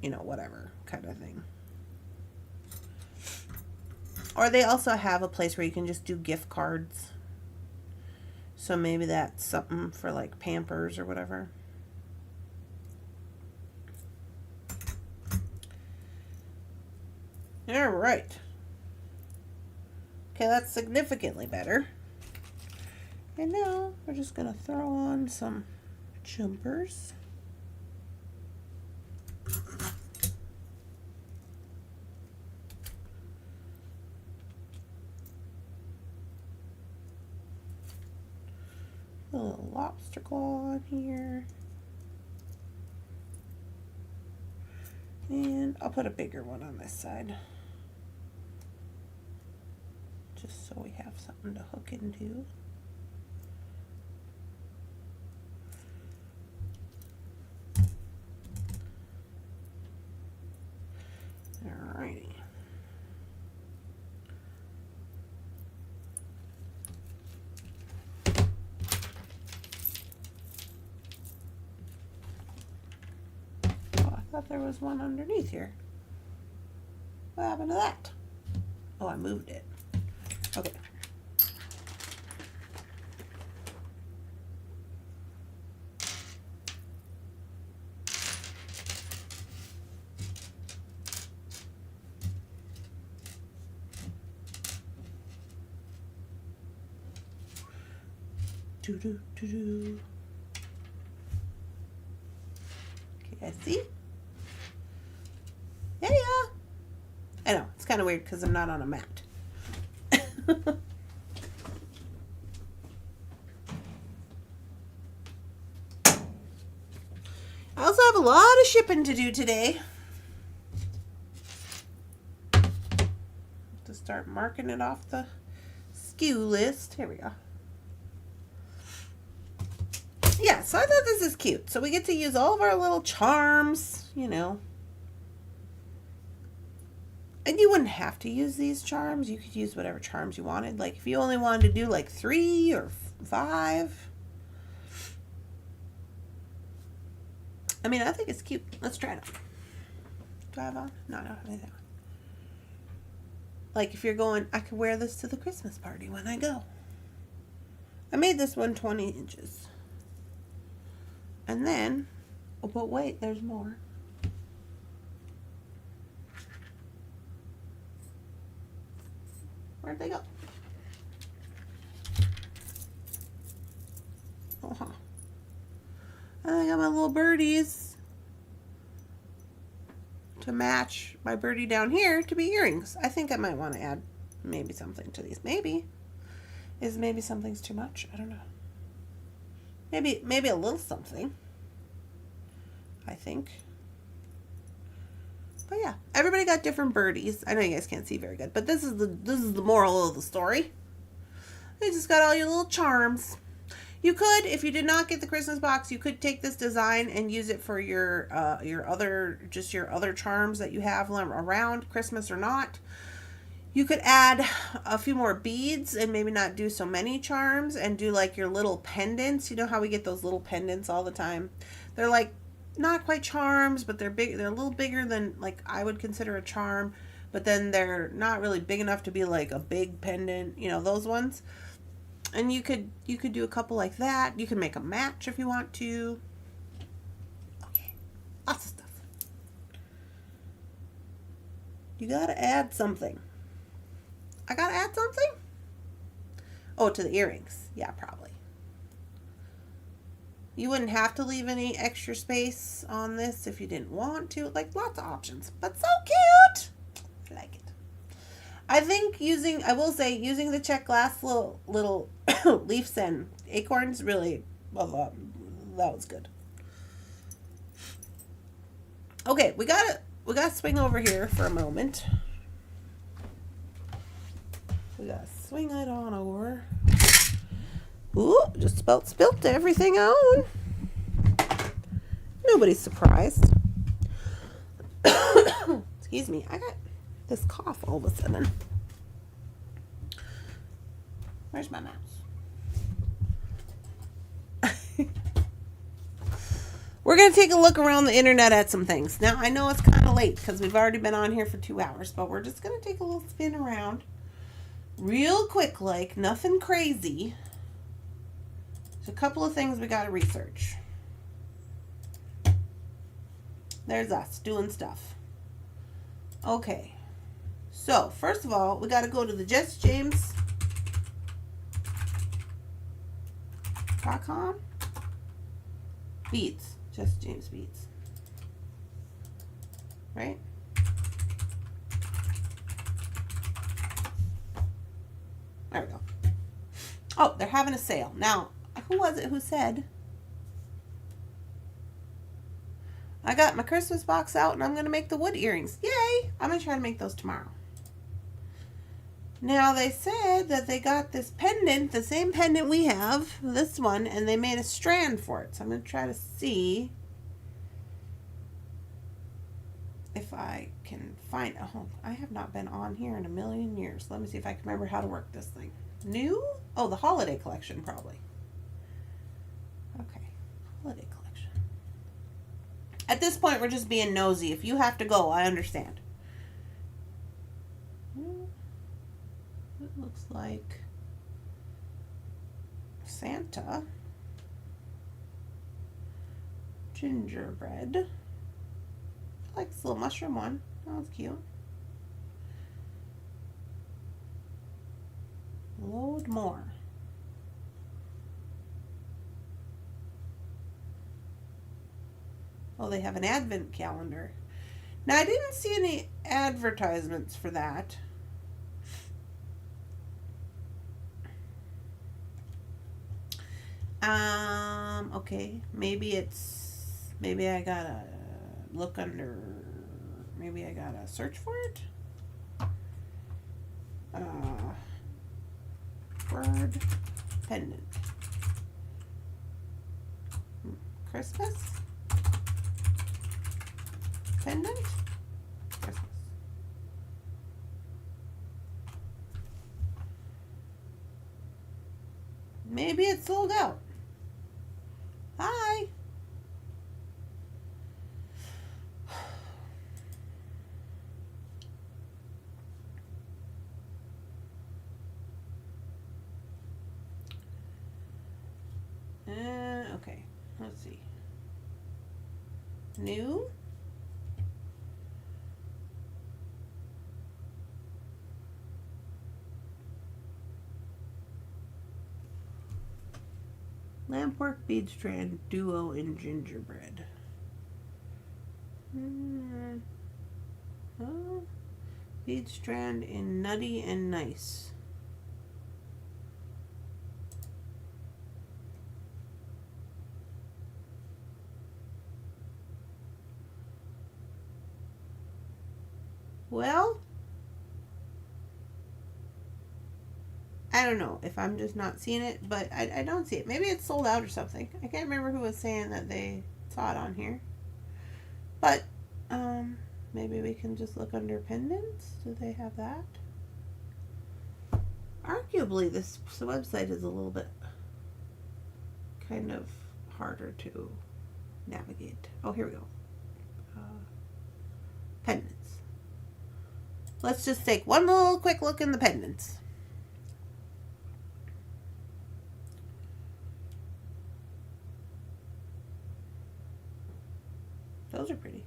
you know, whatever kind of thing. Or they also have a place where you can just do gift cards. So maybe that's something for like Pampers or whatever. All right. Okay, that's significantly better. And now we're just going to throw on some jumpers. A little lobster claw on here. And I'll put a bigger one on this side. Just so we have something to hook into. Alrighty. I thought there was one underneath here. What happened to that? Oh, I moved it. Okay. Do. Okay, I see. Yeah. I know, it's kind of weird because I'm not on a mat. I also have a lot of shipping to do today. To start marking it off the SKU list. Here we go. Yeah, so I thought this is cute. So we get to use all of our little charms, you know. And you wouldn't have to use these charms. You could use whatever charms you wanted. Like if you only wanted to do like 3 or 5. I mean, I think it's cute. Let's try it on. Do I have on? No, I don't have anything on. Like if you're going, I could wear this to the Christmas party when I go. I made this one 20 inches. And then, oh, but wait, there's more. Where'd they go? Oh, I got my little birdies to match my birdie down here to be earrings. I think I might want to add maybe something to these. Maybe. Maybe something's too much? I don't know. Maybe a little something. I think. But yeah, everybody got different birdies. I know you guys can't see very good, but this is the moral of the story. You just got all your little charms. You could, if you did not get the Christmas box, you could take this design and use it for your other charms that you have around Christmas or not. You could add a few more beads and maybe not do so many charms and do like your little pendants. You know how we get those little pendants all the time? They're like not quite charms, but they're big. They're a little bigger than like I would consider a charm, but then they're not really big enough to be like a big pendant. You know, those ones. And you could do a couple like that. You can make a match if you want to. Okay, lots of stuff. You gotta add something. I gotta add something? Oh, to the earrings. Yeah, probably. You wouldn't have to leave any extra space on this if you didn't want to. Like, lots of options. But so cute! I like it. I think using the check glass little leaves and acorns really, well, that was good. Okay, we gotta swing over here for a moment. We gotta swing it on over. Ooh, just about spilt everything on. Nobody's surprised. Excuse me, I got this cough all of a sudden. Where's my mouse? We're going to take a look around the internet at some things. Now, I know it's kind of late because we've already been on here for 2 hours, but we're just going to take a little spin around. Real quick, like, nothing crazy. There's a couple of things we got to research. There's us doing stuff. Okay. So, first of all, we got to go to the JustJames.com. Beads. Just James Beads. Right? There we go. Oh, they're having a sale. Now, who was it who said, I got my Christmas box out and I'm going to make the wood earrings. Yay! I'm going to try to make those tomorrow. Now, they said that they got this pendant, the same pendant we have, this one, and they made a strand for it. So I'm going to try to see if I can find, oh, I have not been on here in a million years. Let me see if I can remember how to work this thing. New? Oh, the holiday collection, probably. Okay, holiday collection. At this point, we're just being nosy. If you have to go, I understand. It looks like Santa, gingerbread. I like this little mushroom one. Oh, that's cute. Load more. Oh, they have an advent calendar. Now, I didn't see any advertisements for that. Okay, maybe I gotta look under, maybe I gotta search for it. Bird pendant. Christmas pendant. Christmas. Maybe it's sold out. Hi. Okay, let's see. new. Lampwork bead strand duo in gingerbread. Oh, bead strand in nutty and nice. Well, I don't know if I'm just not seeing it, but I don't see it. Maybe it's sold out or something. I can't remember who was saying that they saw it on here. But, maybe we can just look under pendants. Do they have that? Arguably, this website is a little bit kind of harder to navigate. Oh, here we go. Pendants. Let's just take one little quick look in the pendants. Those are pretty.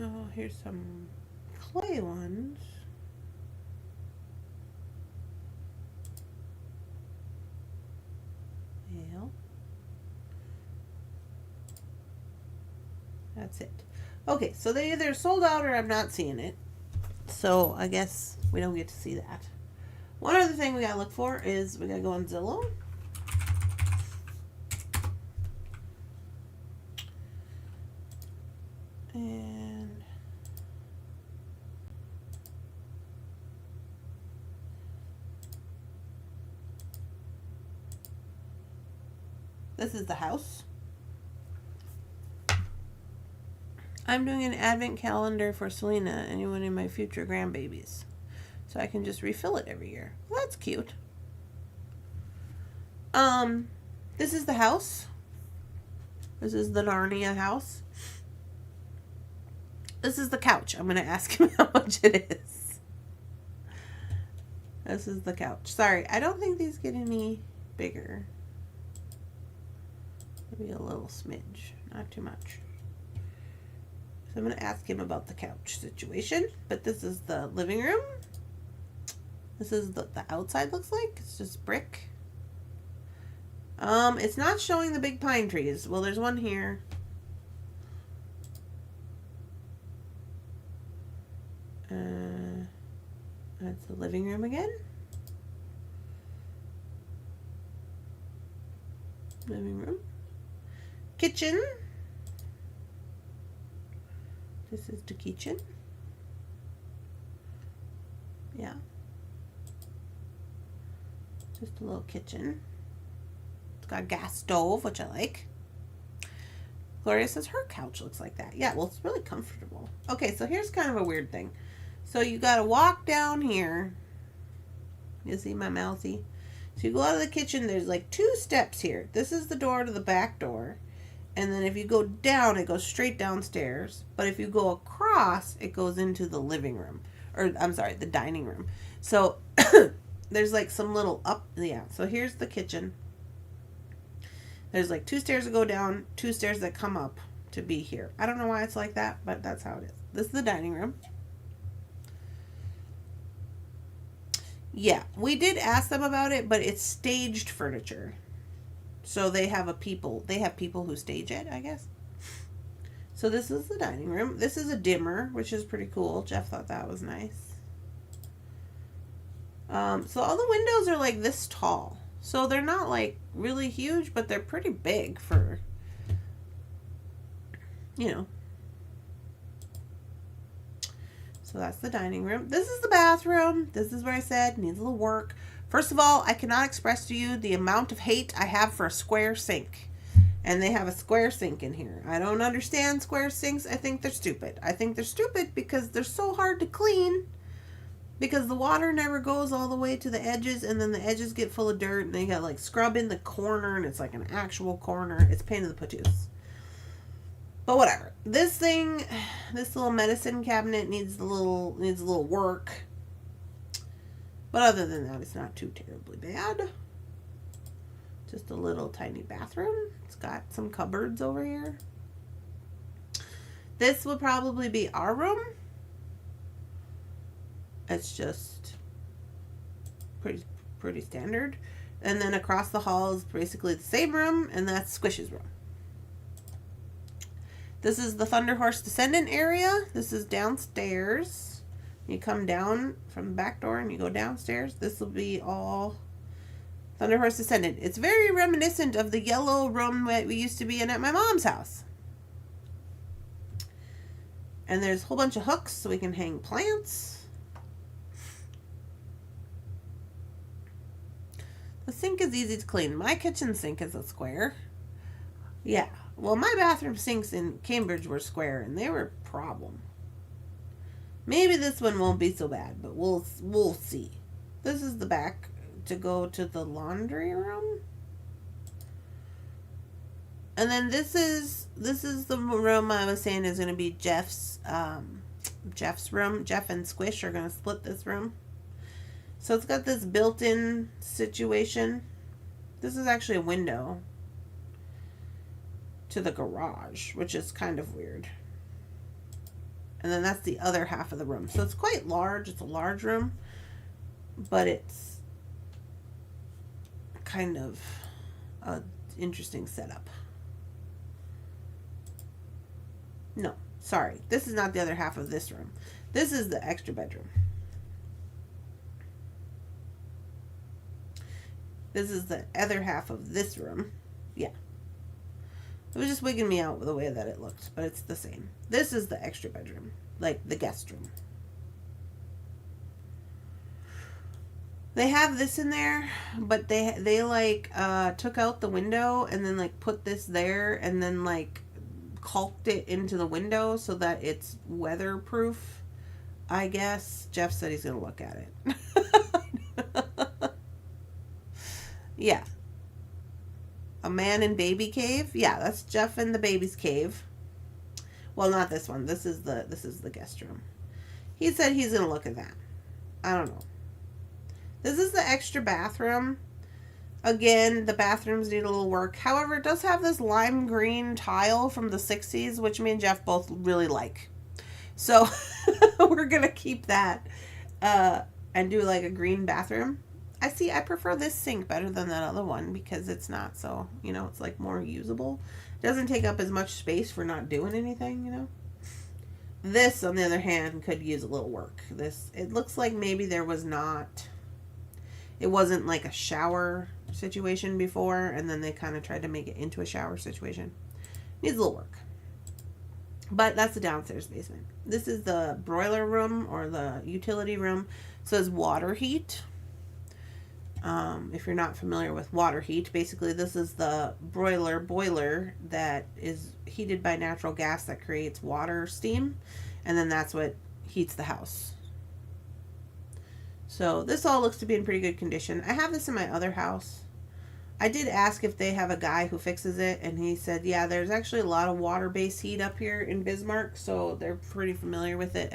Oh, here's some clay ones. Yeah. That's it. Okay, so they either sold out or I'm not seeing it. So I guess we don't get to see that. One other thing we gotta look for is we gotta go on Zillow. And this is the house. I'm doing an advent calendar for Selena, anyone in my future grandbabies. So I can just refill it every year. Well, that's cute. This is the house. This is the Narnia house. This is the couch. I'm going to ask him how much it is. This is the couch. Sorry, I don't think these get any bigger. Maybe a little smidge. Not too much. So I'm going to ask him about the couch situation. But this is the living room. This is the outside looks like. It's just brick. It's not showing the big pine trees. Well, there's one here. That's the living room again. Living room. Kitchen. This is the kitchen. Yeah. Just a little kitchen. It's got a gas stove, which I like. Gloria says her couch looks like that. Yeah, well, it's really comfortable. Okay, so here's kind of a weird thing. So you got to walk down here. You see my mousey? So you go out of the kitchen. There's like 2 steps here. This is the door to the back door. And then if you go down, it goes straight downstairs. But if you go across, it goes into the living room. Or, I'm sorry, the dining room. So there's like some little up. Yeah, so here's the kitchen. There's like 2 stairs that go down, 2 stairs that come up to be here. I don't know why it's like that, but that's how it is. This is the dining room. Yeah, we did ask them about it, but it's staged furniture. So they have people who stage it, I guess. So this is the dining room. This is a dimmer, which is pretty cool. Jeff thought that was nice. So all the windows are like this tall. So they're not like really huge, but they're pretty big for, you know. So that's the dining room. This is the bathroom. This is where I said needs a little work. First of all, I cannot express to you the amount of hate I have for a square sink. And they have a square sink in here. I don't understand square sinks. I think they're stupid. I think they're stupid because they're so hard to clean. Because the water never goes all the way to the edges, and then the edges get full of dirt, and they got like scrub in the corner, and it's like an actual corner. It's a pain in the patooth. But whatever. This thing, this little medicine cabinet needs a little work. But other than that, it's not too terribly bad. Just a little tiny bathroom. It's got some cupboards over here. This would probably be our room. It's just pretty standard. And then across the hall is basically the same room, and that's Squish's room. This is the Thunderhorse Descendant area. This is downstairs. You come down from the back door and you go downstairs. This will be all Thunderhorse Descendant. It's very reminiscent of the yellow room that we used to be in at my mom's house. And there's a whole bunch of hooks so we can hang plants. The sink is easy to clean. My kitchen sink is a square. Yeah. Well, my bathroom sinks in Cambridge were square, and they were a problem. Maybe this one won't be so bad, but we'll see. This is the back to go to the laundry room. And then this is the room I was saying is going to be Jeff's room. Jeff and Squish are going to split this room. So it's got this built-in situation. This is actually a window to the garage, which is kind of weird. And then that's the other half of the room. So it's quite large. It's a large room, but it's kind of an interesting setup. No, sorry. This is not the other half of this room. This is the extra bedroom. This is the other half of this room. Yeah. It was just wigging me out with the way that it looked, but it's the same. This is the extra bedroom, like the guest room. They have this in there, but they like took out the window and then like put this there and then like caulked it into the window so that it's weatherproof, I guess. Jeff said he's going to look at it. Yeah. A man and baby cave? Yeah, that's Jeff and the baby's cave. Well, not this one. This is the guest room. He said he's going to look at that. I don't know. This is the extra bathroom. Again, the bathrooms need a little work. However, it does have this lime green tile from the 60s, which me and Jeff both really like. So, we're going to keep that and do like a green bathroom. I prefer this sink better than that other one because it's not so, it's like more usable. It doesn't take up as much space for not doing anything, This, on the other hand, could use a little work. It looks like maybe it wasn't like a shower situation before, and then they kind of tried to make it into a shower situation. Needs a little work. But that's the downstairs basement. This is the broiler room or the utility room. It says water heat. If you're not familiar with water heat, basically this is the boiler that is heated by natural gas that creates water steam, and then that's what heats the house. So this all looks to be in pretty good condition. I have this in my other house. I did ask if they have a guy who fixes it, and he said, yeah, there's actually a lot of water-based heat up here in Bismarck, so they're pretty familiar with it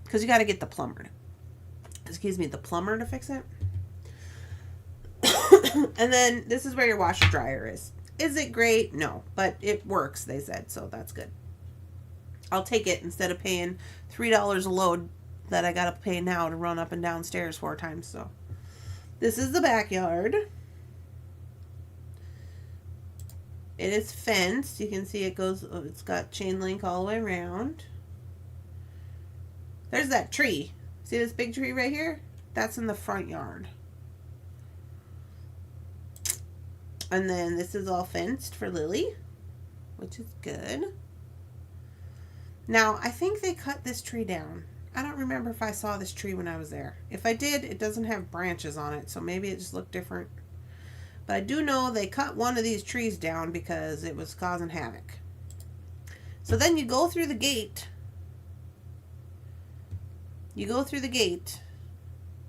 because you got to get the plumber to fix it. And then this is where your washer dryer is. Is it great? No, but it works, they said, so that's good. I'll take it instead of paying $3 a load that I gotta pay now to run up and downstairs 4 times. So this is the backyard. It is fenced. You can see it's got chain link all the way around. There's that tree. See this big tree right here? That's in the front yard. And then this is all fenced for Lily, which is good. Now, I think they cut this tree down. I don't remember if I saw this tree when I was there. If I did, it doesn't have branches on it, so maybe it just looked different. But I do know they cut one of these trees down because it was causing havoc. So then you go through the gate.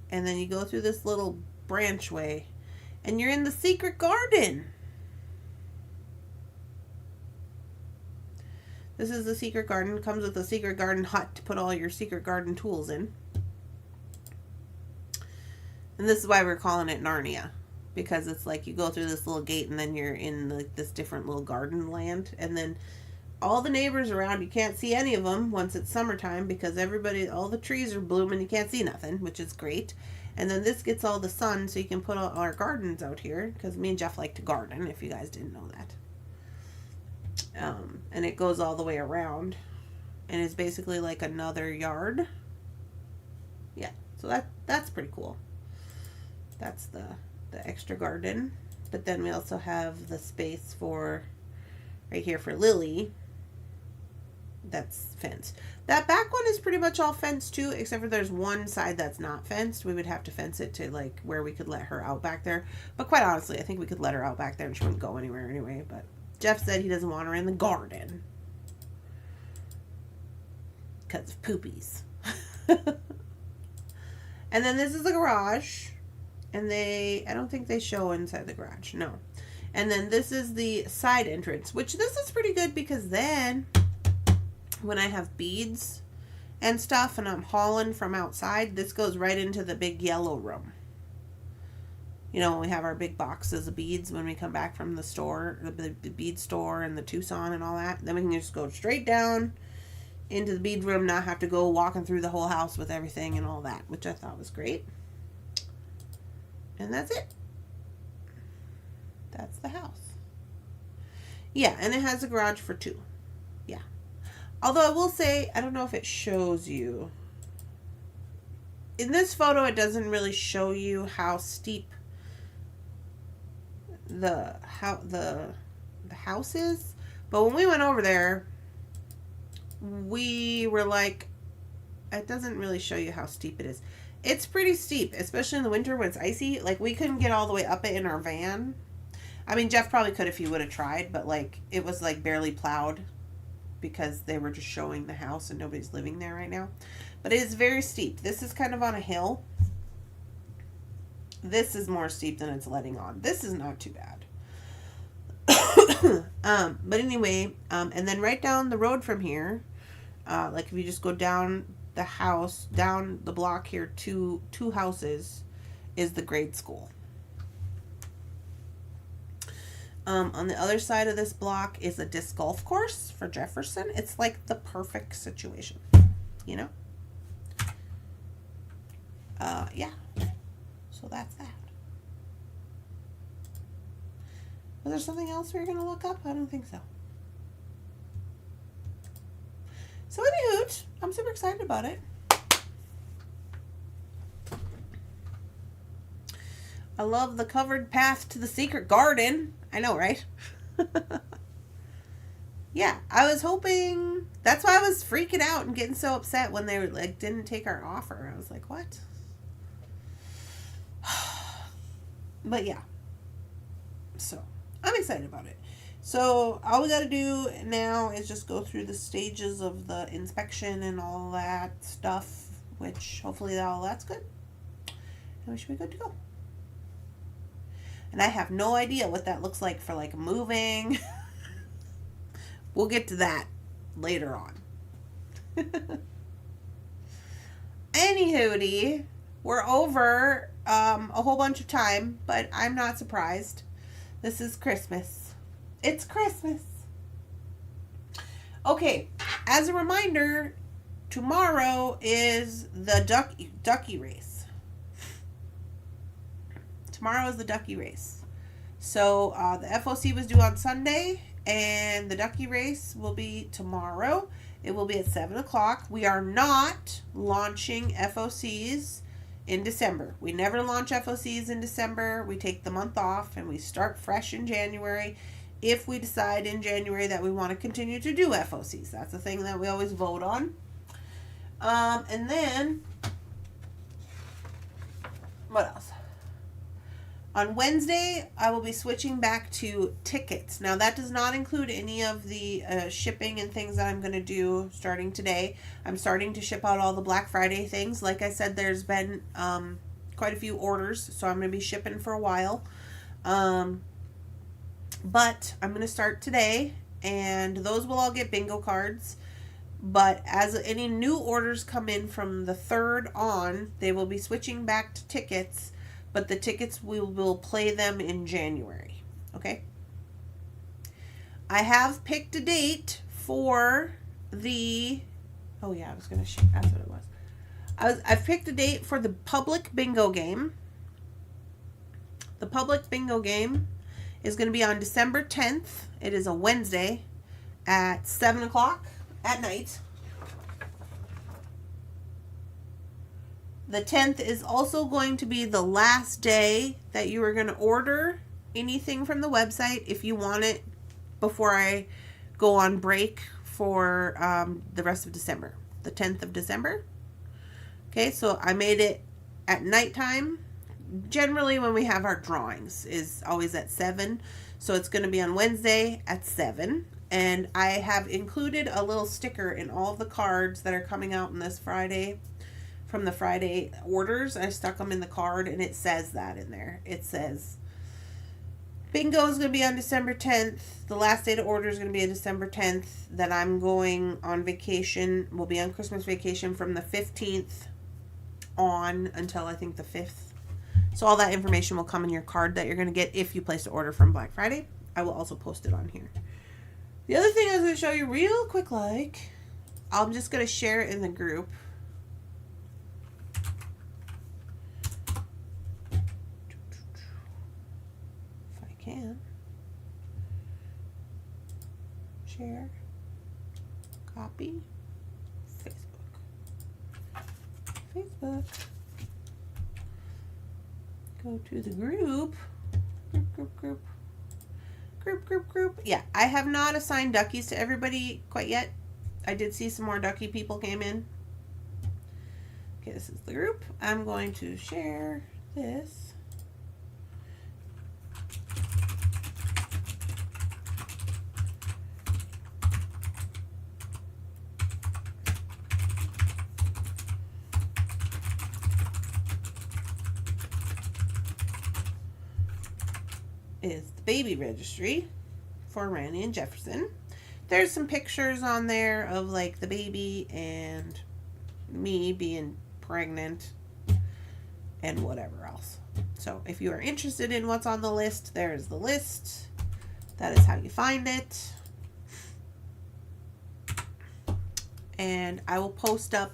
And then you go through this little branchway. And you're in the secret garden. This is the secret garden. It comes with a secret garden hut to put all your secret garden tools in. And this is why we're calling it Narnia. Because it's like you go through this little gate and then you're in like this different little garden land. And then all the neighbors around, you can't see any of them once it's summertime because all the trees are blooming. You can't see nothing, which is great. And then this gets all the sun so you can put all our gardens out here. Because me and Jeff like to garden, if you guys didn't know that. And it goes all the way around. And it's basically like another yard. Yeah, so that's pretty cool. That's the extra garden. But then we also have the space for right here for Lily. That's fenced. That back one is pretty much all fenced too, except for there's one side that's not fenced. We would have to fence it to like where we could let her out back there. But quite honestly, I think we could let her out back there and she wouldn't go anywhere anyway. But Jeff said he doesn't want her in the garden because of poopies. And then this is the garage. And I don't think they show inside the garage. No. And then this is the side entrance, which this is pretty good because then when I have beads and stuff and I'm hauling from outside, this goes right into the big yellow room. You know, when we have our big boxes of beads when we come back from the store, the bead store and the Tucson and all that, then we can just go straight down into the bead room, not have to go walking through the whole house with everything and all that, which I thought was great. And that's it. That's the house. Yeah, and it has a garage for 2. Yeah. Although I will say, I don't know if it shows you. In this photo, it doesn't really show you how steep the house is. But when we went over there, we were like, it doesn't really show you how steep it is. It's pretty steep, especially in the winter when it's icy. Like, we couldn't get all the way up it in our van. I mean, Jeff probably could if he would have tried, but, like, it was, like, barely plowed because they were just showing the house and nobody's living there right now. But it is very steep. This is kind of on a hill. This is more steep than it's letting on. This is not too bad. But anyway, and then right down the road from here, like, if you just go down the house, down the block here, two houses, is the grade school. On the other side of this block is a disc golf course for Jefferson. It's like the perfect situation, you know? Yeah. So that's that. Was there something else we were going to look up? I don't think so. So anywho, I'm super excited about it. I love the covered path to the secret garden. I know, right? Yeah, I was hoping. That's why I was freaking out and getting so upset when they like didn't take our offer. I was like, what? But yeah. So I'm excited about it. So all we got to do now is just go through the stages of the inspection and all that stuff, which hopefully all that's good. And we should be good to go. And I have no idea what that looks like for like moving. We'll get to that later on. Anywho, we're over a whole bunch of time, but I'm not surprised. This is Christmas. It's Christmas. Okay, as a reminder, tomorrow is the ducky race. Tomorrow is the ducky race. So the FOC was due on Sunday, and the ducky race will be tomorrow. It will be at 7 o'clock. We are not launching FOCs in December. We never launch FOCs in December. We take the month off, and we start fresh in January. If we decide in January that we want to continue to do FOCs. That's the thing that we always vote on. And then, what else? On Wednesday, I will be switching back to tickets. Now, that does not include any of the shipping and things that I'm going to do starting today. I'm starting to ship out all the Black Friday things. Like I said, there's been quite a few orders, so I'm going to be shipping for a while. But I'm going to start today, and those will all get bingo cards. But as any new orders come in from the 3rd on, they will be switching back to tickets. but the tickets, we will play them in January. Okay? I have picked a date for the... Oh, yeah, I was going to share. That's what it was. I've picked a date for the public bingo game. The public bingo game is going to be on December 10th. It is a Wednesday at 7 o'clock at night. The 10th is also going to be the last day that you are going to order anything from the website if you want it before I go on break for the rest of December. The 10th of December. Okay, so I made it at nighttime. Generally, when we have our drawings, is always at 7. So it's going to be on Wednesday at 7. And I have included a little sticker in all of the cards that are coming out on this Friday from the Friday orders. I stuck them in the card, and it says that in there. It says, bingo is going to be on December 10th. The last day to order is going to be on December 10th. That I'm going on vacation. We'll be on Christmas vacation from the 15th on until I think the 5th. So all that information will come in your card that you're going to get if you place the order from Black Friday. I will also post it on here. The other thing I was going to show you real quick, I'm just going to share it in the group. If I can. Share. Copy. Facebook. Go to the group. Group. Yeah, I have not assigned duckies to everybody quite yet. I did see some more ducky people came in. Okay, this is the group. I'm going to share this. Is the baby registry for Randy and Jefferson. There's some pictures on there of like the baby and me being pregnant and whatever else. So if you are interested in what's on the list, there's the list. That is how you find it. And I will post up,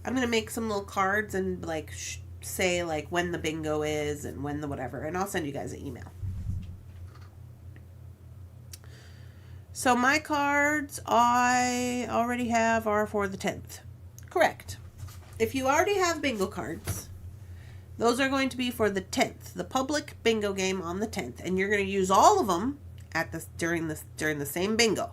I'm going to make some little cards and like say like when the bingo is and when the whatever, and I'll send you guys an email. So my cards I already have are for the 10th. Correct. If you already have bingo cards, those are going to be for the 10th, the public bingo game on the 10th, and you're going to use all of them at this during the same bingo.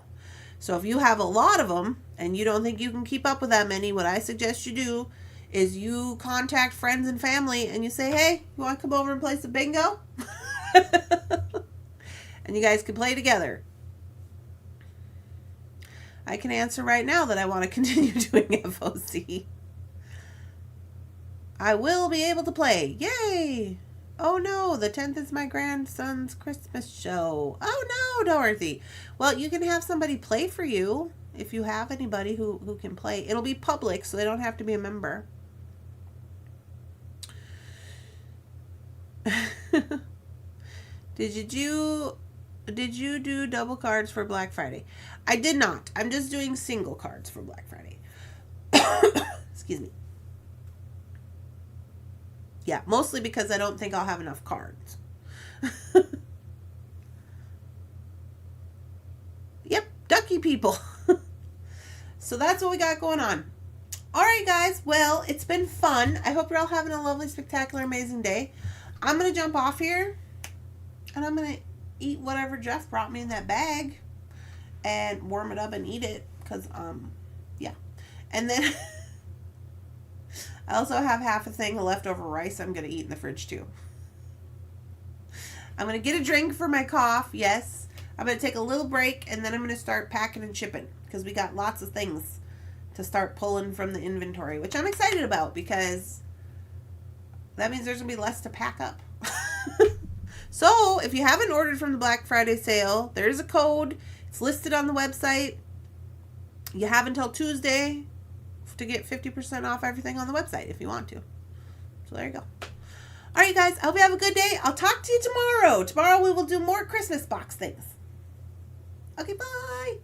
So if you have a lot of them and you don't think you can keep up with that many, what I suggest you do is you contact friends and family and you say, "Hey, you want to come over and play some bingo?" And you guys can play together. I can answer right now that I want to continue doing FOC. I will be able to play. Yay! Oh no, the 10th is my grandson's Christmas show. Oh no, Dorothy. Well, you can have somebody play for you if you have anybody who can play. It'll be public, so they don't have to be a member. Did you do double cards for Black Friday? I did not. I'm just doing single cards for Black Friday. Excuse me. Yeah, mostly because I don't think I'll have enough cards. Yep, ducky people. So that's what we got going on. All right, guys. Well, it's been fun. I hope you're all having a lovely, spectacular, amazing day. I'm going to jump off here, and I'm going to eat whatever Jeff brought me in that bag and warm it up and eat it because, yeah. And then I also have half a thing of leftover rice I'm going to eat in the fridge too. I'm going to get a drink for my cough, yes. I'm going to take a little break, and then I'm going to start packing and shipping because we got lots of things to start pulling from the inventory, which I'm excited about because that means there's going to be less to pack up. So, if you haven't ordered from the Black Friday sale, there's a code. It's listed on the website. You have until Tuesday to get 50% off everything on the website if you want to. So, there you go. All right, guys. I hope you have a good day. I'll talk to you tomorrow. Tomorrow we will do more Christmas box things. Okay, bye.